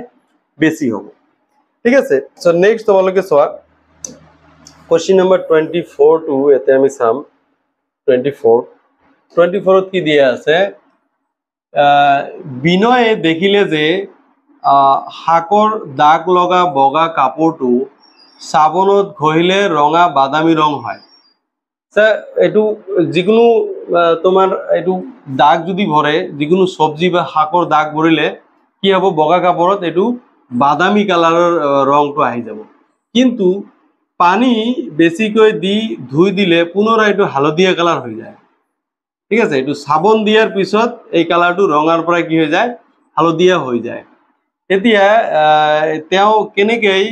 বেছি হ'ব ঠিক আছে সো নেক্সট তোমালোকে চোৱা কোৱেশ্চন নম্বৰ 24 টু এতে আমি চাম 24 কি দিয়া আছে বিনয়ে দেখিলে যে হাকৰ দাগ লগা বগা কাপোৰটো সাবনত ঘহিলে ৰঙা বাদামী ৰং হয় স্যাৰ এটু যিকোনো তোমাৰ এটু দাগ যদি ভৰে যিকোনো সবজি বা শাকৰ দাগ ভরিলে কি হব বগা কাপড়ত এটু বাদামী কালারের রংটো আহি যাব কিন্তু পানী বেছিকৈ দি ধুই দিলে পুনরায় এটু হালধীয়া কালার হয়ে যায় ঠিক আছে এটু সাবন দিয়ার পিছত এই কালারটো রঙার পৰা কি হয়ে যায় হালধীয়া হয়ে যায় এতিয়া তেও কেনেকৈ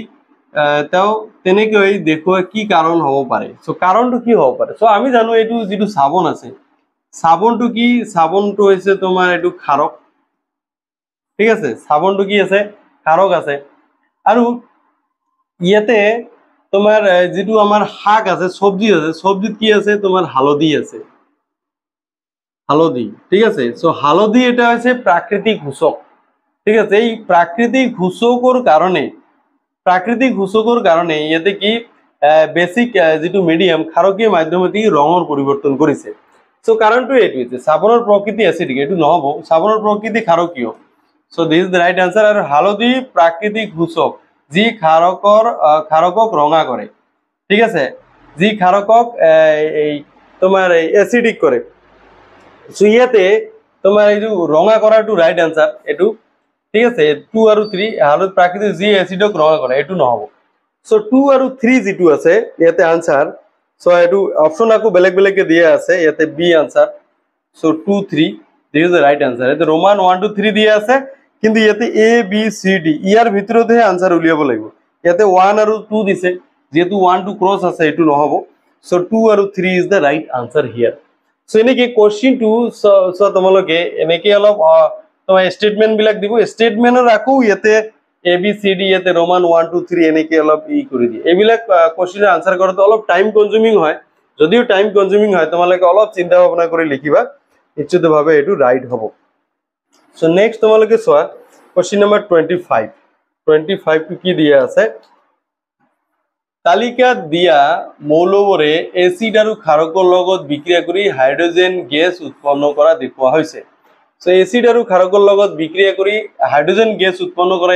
তেনেকৈ দেখুৱা কি কাৰণ হ'ব পাৰে সো কাৰণটো কি হ'ব পাৰে সো আমি জানো এটু যেটো সাবন আছে সাবনটো কি সাবনটো হৈছে তোমাৰ এটু ক্ষাৰক ঠিক আছে সাবনটো কি আছে ক্ষাৰক আছে আৰু ইয়াতে তোমাৰ যেটো আমাৰ শাক আছে সবজিত কি আছে তোমাৰ হালধি আছে হালধি ঠিক আছে সো হালধি এটা হৈছে প্ৰাকৃতিক সূচক ঠিক আছে এই প্ৰাকৃতিক সূচকৰ কাৰণে ইয়াতে কি বেসিক যেটো মিডিয়াম ক্ষাৰকীয় মাধ্যমেদি ৰঙৰ পৰিবৰ্তন কৰিছে সো কাৰণটো এটো সাবনৰ প্ৰকৃতি এসিডিক এটো নহব সাবনৰ প্ৰকৃতি ক্ষারকীয় so this is the right answer আর হালধি প্রাকৃতিক সূচক যি ক্ষারকক রঙা করে ঠিক আছে যি ক্ষারকক এই তোমার এসিডিক করে সো ইয়াতে তোমার এই যে রঙা করাটো রাইট আনসার এটো ঠিক আছে 2 আৰু 3 হালধি প্ৰাকৃতিক যি এসিডক ৰঙা কৰে এটো নহব সো 2 আৰু 3 যেটো আছে ইয়াতে আনসার সো এটো অপশন আকো বেলেগ বেলেগকে দিয়া আছে ইয়াতে B answer so 2 3 this is the right answer এতে রোমান 1 2 3 দিয়া আছে কিন্তু ইয়াতে এ বি সি ডি ইয়ার ভিতৰতে আনসাৰ উলিয়াব লাগিব ইয়াতে 1 আৰু 2 দিছে যেহেতু 1 2 ক্ৰস আছে এটো নহব সো 2 আৰু 3 is the right answer here so এনেকে কোশ্চেন টু সো তোমালোকে এনেকে অলপ তোমার স্টেটমেন্ট বিলাক দিব স্টেটমেন্টৰ আকো ইয়াতে এ বি সি ডি ইয়াতে ৰোমান 1 2 3 এনেকে অলপ ই কৰি দিয়ে এইবিলাক কোশ্চেনৰ আনসাৰ কৰোতে অলপ টাইম কনজিউমিং হয় যদিও টাইম কনজিউমিং হয় তোমালোকে অলপ চিন্তা ভাবনা কৰি লিখিবা নিশ্চিতভাৱে এটো ৰাইট হ'ব সো নেক্সট তোমালোকে সোয়া কোশ্চেন নাম্বাৰ 25 টু কি দিয়া আছে তালিকাত দিয়া মৌলবোৰে এসিড আৰু ক্ষাৰকৰ লগত বিক্ৰিয়া কৰি হাইড্ৰোজেন গেছ উৎপন্ন কৰা দেখুওৱা হৈছে সো এসিড আৰু ক্ষাৰকৰ লগত বিক্ৰিয়া কৰি হাইড্ৰোজেন গেছ উৎপন্ন কৰা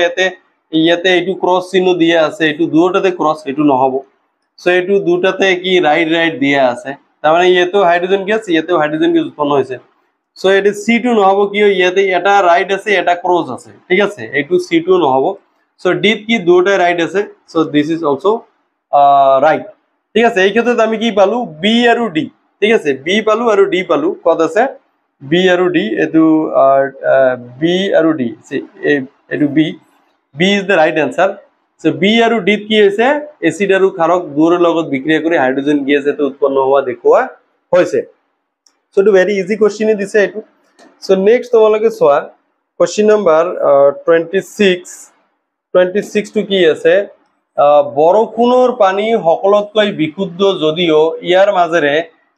ইয়াতে এটো ক্ৰস চিহ্ন দিয়া আছে এটো দুটাতে ক্ৰস এটো নহব সো এটো দুটাতে কি ৰাইট দিয়া আছে তাৰ মানে ইয়াতেও হাইড্ৰোজেন গেছ উৎপন্ন হৈছে সো এটো C2 নহব কি ইয়াতে এটা রাইট আছে এটা ক্রস আছে ঠিক আছে এটো C2 নহব সো ডি কি দুটা রাইট আছে so this is also right ঠিক আছে এই ক্ষেত্রে আমি কি পালু বি আৰু ডি ঠিক আছে বি পালু আৰু ডি পালু কত আছে বি আৰু ডি এটো বি আৰু ডি এটো B is the right answer so B আৰু ডি কি হৈছে এসিড আৰু ক্ষাৰক দুৰৰ লগত বিক্ৰিয়া কৰি হাইড্ৰোজেন গেছ এটো উৎপন্ন হোৱা দেখুওৱা হৈছে সো এটো ভেরি ইজি কোশ্চেন দিছে এটো সো নেক্সট তোমালোকে সোয়া কোশ্চেন নাম্বার 26 টু কি আছে বৰষুণৰ পানী সকলোতকৈ বিশুদ্ধ যদিও ইয়াৰ মাজেৰে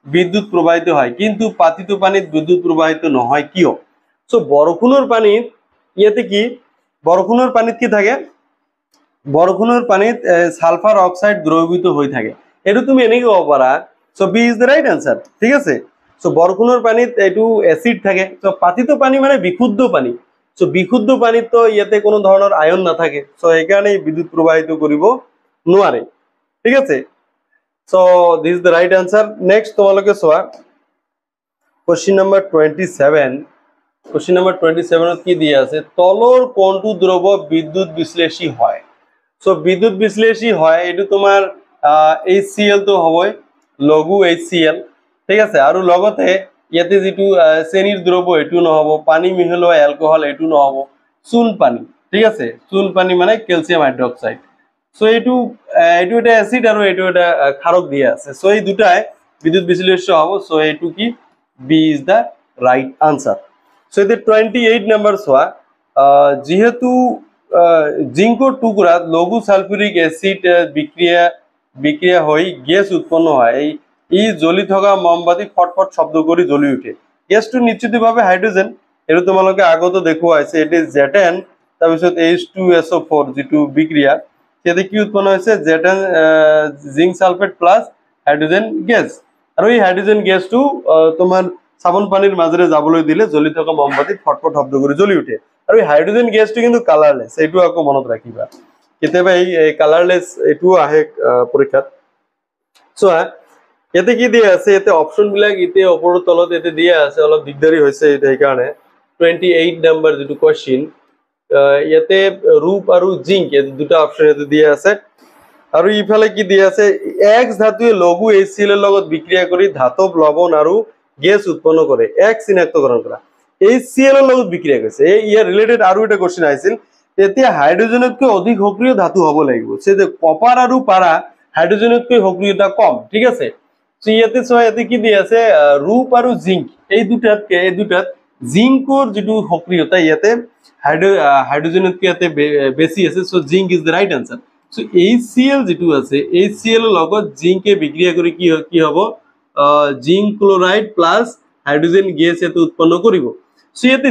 বিদ্যুৎ প্ৰবাহিত হয় কিন্তু পাতিত পানীত বিদ্যুৎ প্ৰবাহিত নহয় কিয় সো বৰষুণৰ পানীত ইয়াতে কি বৰষুণৰ পানীত কি থাকে বৰষুণৰ পানীত সালফাৰ অক্সাইড দ্ৰবীভূত হৈ থাকে এটো তুমি এনেকৈ ক'ব পাৰা so B is the right answer ঠিক আছে সো বৰষুণৰ পানীত এটো এসিড থাকে সো পাতিত পানী মানে বিশুদ্ধ পানী সো বিশুদ্ধ পানীত তো ইয়াতে কোনো ধৰণৰ আয়ন নাথাকে সো এই কাৰণে বিদ্যুৎ প্ৰবাহিত কৰিব নোৱাৰে ঠিক আছে so this is the right answer next তোমালোকে সোয়া কোশ্চেন নাম্বাৰ 27 কি দিয়া আছে তলৰ কোনটো দ্ৰৱ বিদ্যুৎ বিশ্লেষী হয় সো বিদ্যুৎ বিশ্লেষী হয় এটো তোমাৰ HCl তো হবই লঘু HCl ঠিক আছে আৰু লগতে ইয়াতে যেটো চেনিৰ দ্ৰৱ এটো নহব পানী মিহলোৱা এলকহল এটো নহব চুন পানী ঠিক আছে চুন পানী মানে ক্যালসিয়াম হাইড্রোক্সাইড সো এটো এটা অ্যাসিড আৰু এটো এটা ক্ষারক দিয়া আছে সো এই দুটাই বিদ্যুৎ বিশ্লেষ্য হ'ব সো এটো কি B is the right answer so এতে 28 নাম্বার সোয়া যেহেতু জিংকৰ টুকুৰাত লঘু সালফিউরিক অ্যাসিড বিক্রিয়া হৈ গ্যাস উৎপন্ন হয় ই জ্বলি থকা মমবাতি ফটফট শব্দ কৰি জ্বলি উঠে গ্যাসটো নিশ্চিতভাৱে হাইড্ৰোজেন এটো তোমালোকে আগত দেখুৱা আছে এটি জেটেন তাৰ পিছত H2SO4 যেটো বিক্ৰিয়া ইয়াতে কি উৎপন্ন হৈছে জেটেন zinc sulphate plus hydrogen gas আৰু এই হাইড্ৰোজেন গ্যাসটো তোমাৰ সাবন পানীৰ মাজেৰে যাবলৈ দিলে জ্বলি থকা মমবাতি ফটফট শব্দ কৰি জ্বলি উঠে আৰু এই হাইড্ৰোজেন গ্যাসটো কিন্তু কালাৰলেস এটো আকৌ মনত ৰাখিবা কেতিয়াবা এই কালাৰলেস এটো আহে পৰীক্ষাত সো ইয়াতে কি দিয়া আছে ইয়াতে অপশন বিলাক ইতে ওপৰৰ তলত এতে দিয়া আছে অলপ দিগদাৰি হৈছে এই কাৰণে 28 নাম্বাৰ যেটো কোশ্চেন ইয়াতে ৰূপ আৰু জিংক এই দুটা অপশন এতে দিয়া আছে আৰু ইফালে কি দিয়া আছে X ধাতুৱে লঘু HCl এৰ লগত বিক্ৰিয়া কৰি ধাতব লবণ আৰু গ্যাস উৎপন্ন কৰে X চিনাক্তকৰণ কৰা HCl এৰ লগত বিক্ৰিয়া কৰিছে ইয়াৰ ৰিলেটেড আৰু এটা কোশ্চেন আহিছিল এতিয়া হাইড্ৰোজেনতকৈ অধিক সক্ৰিয় ধাতু হ'ব লাগিব সে যে কপাৰ আৰু পাৰা হাইড্ৰোজেনতকৈ সক্ৰিয়তা কম ঠিক আছে সো ইয়াতে কি দিয়া আছে ৰূপ আৰু জিংক এই দুটাত জিংকৰ যেটো সক্ৰিয়তা ইয়াতে হাইড্ৰোজেনতকৈ ইয়াতে বেছি আছে so zinc is the right answer so HCl যেটো আছে HCl এৰ লগত জিংকে বিক্ৰিয়া কৰি কি হ'ব zinc chloride plus hydrogen gas এতে উৎপন্ন কৰিব সো ইয়াতে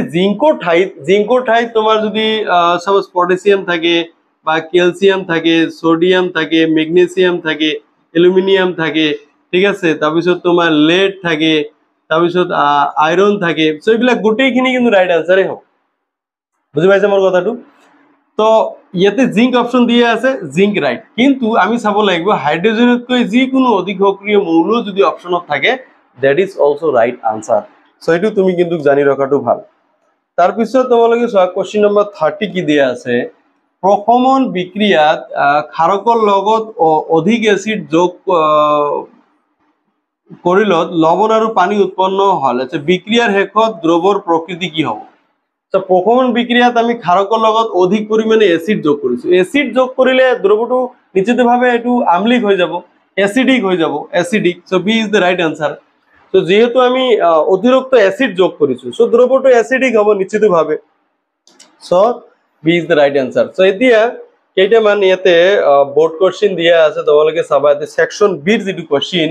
জিংকৰ ঠাইত তোমাৰ যদি সাপোজ পটাশিয়াম থাকে বা ক্যালসিয়াম থাকে সোডিয়াম থাকে ম্যাগনেসিয়াম থাকে অ্যালুমিনিয়াম থাকে ঠিক আছে তাৰ পিছত তোমাৰ lead থাকে তাৰ পিছত আয়ৰন থাকে সো এইবিলাক গোটেইখিনি কিন্তু ৰাইট আনসাৰই হ'ব বুজি পাইছা মোৰ কথাটো তো ইয়াতে জিংক অপশন দিয়া আছে জিংক ৰাইট কিন্তু আমি চাব লাগিব হাইড্ৰোজেনতকৈ যিকোনো অধিক সক্রিয় মৌল যদি অপশনত থাকে that is also right answer so এটো তুমি কিন্তু জানি ৰাখাটো ভাল তাৰ পিছত তোমালোকে কোশ্চেন নাম্বাৰ 30 কি দিয়া আছে প্ৰশমন বিক্ৰিয়াত ক্ষাৰকৰ লগত অধিক এচিড যোগ কৰিলত লৱণ আৰু পানী উৎপন্ন হল বিক্ৰিয়াৰ শেষত দ্ৰৱৰ প্ৰকৃতি কি হ'ব প্ৰশমন বিক্ৰিয়াত আমি ক্ষাৰকৰ লগত অধিক পৰিমাণে এসিড যোগ কৰিছো এসিড যোগ কৰিলে দ্ৰৱটো নিশ্চিতভাৱে এটো আম্লিক হৈ যাব এসিডিক হৈ যাব acidic so B is the right answer so যেহেতু আমি অতিরিক্ত এসিড যোগ কৰিছো সো দ্ৰৱটো এসিডিক হ'ব নিশ্চিতভাৱে so B is the right answer so এতিয়া কেইটামান ইয়াতে বোর্ড কোশ্চেন দিয়া আছে তোমালোকে চাবা এতে সেকশন বি ৰ যেটো কোশ্চেন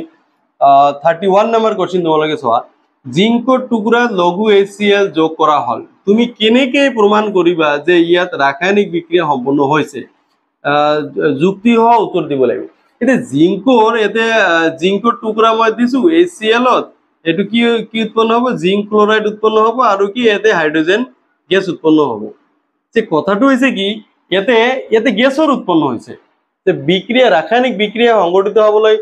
31 নম্বৰ কোশ্চেন তোমালোকে চোৱা জিংকৰ টুকুৰাত লঘু HCl যোগ কৰা হল তুমি কেনেকে প্ৰমাণ কৰিবা যে ইয়াত ৰাসায়নিক বিক্ৰিয়া সম্পন্ন হৈছে যুক্তি সহ উত্তৰ দিব লাগিব এতে জিংকৰ টুকুৰা মই দিছো HCl ত এটো কি উৎপন্ন হ'ব জিংক ক্লোৰাইড উৎপন্ন হ'ব আৰু কি এতে হাইড্ৰোজেন গ্যাস উৎপন্ন হ'ব যে কথাটো হৈছে কি ইয়াতে গ্যাসৰ উৎপন্ন হৈছে যে বিক্ৰিয়া ৰাসায়নিক বিক্ৰিয়া সংঘটিত হ'বলৈ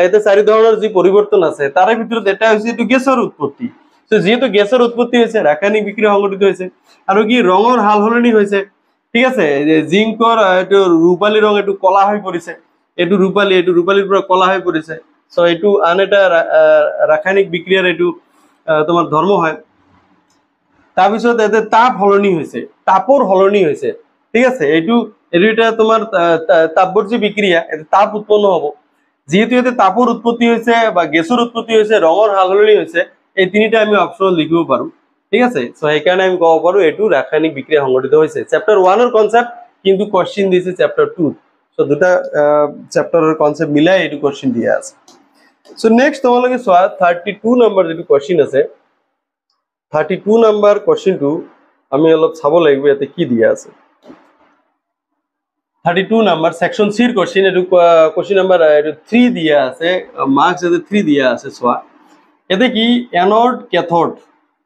এতে চাৰি ধৰণৰ যি পৰিৱৰ্তন আছে তাৰে ভিতৰত এটা হৈছে এটো গ্যাসৰ উৎপত্তি সো যেহেতু গ্যাসৰ উৎপত্তি হৈছে ৰাসায়নিক বিক্ৰিয়া সংঘটিত হৈছে আৰু কি ৰঙৰ হাল হলনি হৈছে ঠিক আছে জিংকৰ এটো ৰূপালী ৰং এটো কলা হৈ পৰিছে এটো ৰূপালীৰ পৰা কলা হৈ পৰিছে সো এটো আন এটা ৰাসায়নিক বিক্ৰিয়াৰ এটো তোমাৰ ধৰ্ম হয় তাৰ পিছত এতে তাপ হলনি হৈছে তাপৰ হলনি হৈছে ঠিক আছে এটো এটা তোমাৰ তাপবৰ্জি বিক্ৰিয়া এতে তাপ উৎপন্ন হ'ব যেহেতু এতে তাপৰ উৎপত্তি হৈছে বা গ্যাসৰ উৎপত্তি হৈছে ৰঙৰ হালহলনি হৈছে এই তিনিটা আমি অপচন লিখিব পাৰো ঠিক আছে সো এই কাৰণে আমি কব পাৰো এটো ৰাসায়নিক বিক্ৰিয়া সংঘটিত হৈছে চ্যাপ্টাৰ 1 ৰ কনসেপ্ট কিন্তু কোশ্চেন দিছে চ্যাপ্টাৰ 2 সো দুটা চ্যাপ্টাৰৰ কনসেপ্ট মিলাই এটো কোশ্চেন দিয়া আছে সো নেক্সট তোমালোকে সোয়া 32 নম্বৰ যেটো কোশ্চেন আছে 32 নম্বৰ কোশ্চেনটো আমি অলপ চাব লাগিব এতে কি দিয়া আছে 32 number section C question এটো question number 3 দিয়া আছে মার্কস এতে 3 দিয়া আছে সোয়া এতে কি অ্যানোড ক্যাথোড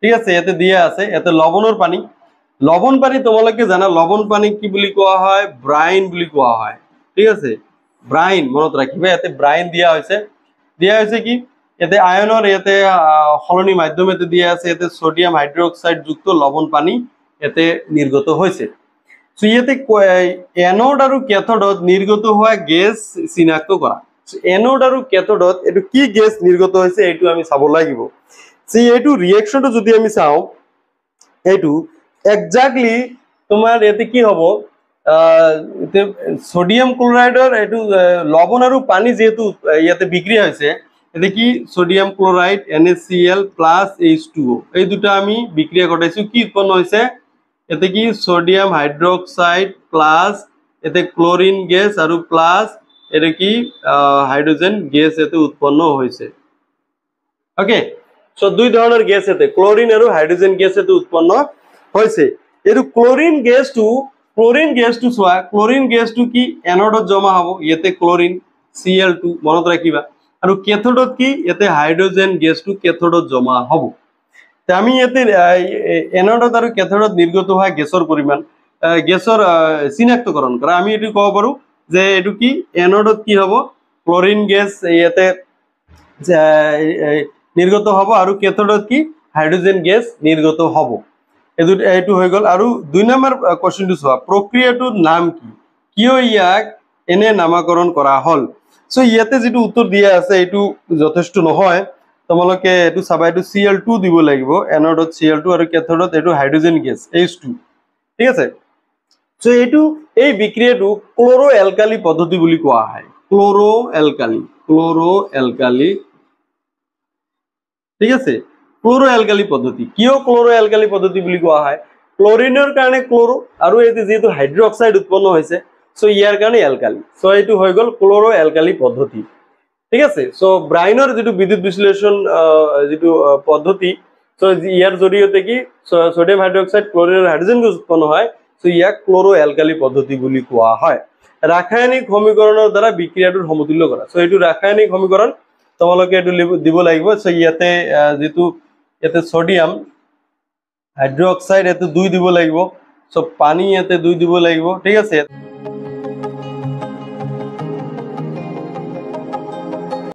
ঠিক আছে এতে দিয়া আছে এতে লবণৰ পানী তোমালোকে জানা লবণ পানী কি বুলি কোৱা হয় ব্ৰাইন বুলি কোৱা হয় ঠিক আছে ব্ৰাইন মনত ৰাখিবা এতে ব্ৰাইন দিয়া হৈছে কি এতে আয়নৰ এতে হলনি মাধ্যম এতে দিয়া আছে এতে সোডিয়াম হাইড্ৰোক্সাইড যুক্ত লবণ পানী এতে নিৰ্গত হৈছে সো ইয়াতে এনোড আৰু ক্যাথোডত নিৰ্গত হোৱা গ্যাস চিনাক্ত কৰা এনোড আৰু ক্যাথোডত এটো কি গ্যাস নিৰ্গত হৈছে এটো আমি চাব লাগিব সি এটো ৰিঅ্যাকশনটো যদি আমি চাও এটো এক্স্যাক্টলি তোমাৰ এতে কি হ'ব সোডিয়াম ক্লোৰাইডৰ এটো লবণ আৰু পানী যেহেতু ইয়াতে বিক্ৰিয়া হৈছে এতে কি সোডিয়াম ক্লোৰাইড NaCl + H2O এই দুটা আমি বিক্রিয়া ঘটাইছো কি উৎপন্ন হৈছে এতে কি সোডিয়াম হাইড্রোক্সাইড প্লাস এতে ক্লোরিন গ্যাস আৰু প্লাস এতে কি হাইড্ৰোজেন গ্যাস এতে উৎপন্ন হৈছে ওকে সো দুই ধৰণৰ গ্যাস এতে ক্লোৰিন আৰু হাইড্ৰোজেন গ্যাস এতে উৎপন্ন হৈছে এটো ক্লোরিন গ্যাসটো সোয়া ক্লোরিন গ্যাসটো কি এনোডত জমা হ'ব ইয়াতে ক্লোরিন Cl2 মনত ৰাখিবা আৰু ক্যাথোডত কি ইয়াতে হাইড্ৰোজেন গ্যাসটো ক্যাথোডত জমা হ'ব আমি ইয়াতে এনোডত আৰু ক্যাথোডত নিৰ্গত হোৱা গ্যাসৰ পৰিমাণ গ্যাসৰ চিনাক্তকৰণ কৰা আমি এটো কব পাৰো যে এটো কি এনোডত কি হ'ব ক্লোৰিন গ্যাস ইয়াতে নিৰ্গত হ'ব আৰু ক্যাথোডত কি হাইড্ৰোজেন গ্যাস নিৰ্গত হ'ব এটো হৈ গল আৰু দুই নম্বৰ কোশ্চেনটো চোৱা প্ৰক্ৰিয়াটোৰ নাম কি কিয় ইয়াক এনে নামকৰণ কৰা হল সো ইয়াতে যেটো উত্তৰ দিয়া আছে এটো যথেষ্ট নহয় তোমালোকে এটো চাবা এটো Cl2 দিব লাগিব এনোডত Cl2 আৰু ক্যাথোডত এটো হাইড্ৰোজেন গ্যাস H2 ঠিক আছে সো এটো এই বিক্ৰিয়াটো ক্লোৰো এলকালি পদ্ধতি বুলি কোৱা হয় ক্লোৰো এলকালি ঠিক আছে ক্লোৰো এলকালি পদ্ধতি কিয় ক্লোৰো এলকালি পদ্ধতি বুলি কোৱা হয় ক্লোৰিনৰ কাৰণে ক্লোৰো আৰু এতে যেটো হাইড্ৰক্সাইড উৎপন্ন হৈছে সো ইয়াৰ কাৰণে এলকালি সো এটো হৈ গল ক্লোৰো এলকালি পদ্ধতি ঠিক আছে সো ব্ৰাইনৰ যেটো বিদ্যুৎ বিশ্লেষণ যেটো পদ্ধতি সো ইয়াৰ জৰিয়তে কি সোডিয়াম হাইড্ৰক্সাইড ক্লোৰিন আৰু হাইড্ৰোজেন গ্যাস উৎপন্ন হয় সো ইয়াক ক্লোৰো এলকালি পদ্ধতি বুলি কোৱা হয় ৰাসায়নিক সমীকৰণৰ দ্বাৰা বিক্ৰিয়াটোৰ সমতুল্য কৰা সো এটো ৰাসায়নিক সমীকৰণ তোমালোকে এটো দিব লাগিব সো ইয়াতে যেটো ইয়াতে সোডিয়াম হাইড্রোক্সাইড এতে 2 দিব লাগিব সো পানী এতে 2 দিব লাগিব ঠিক আছে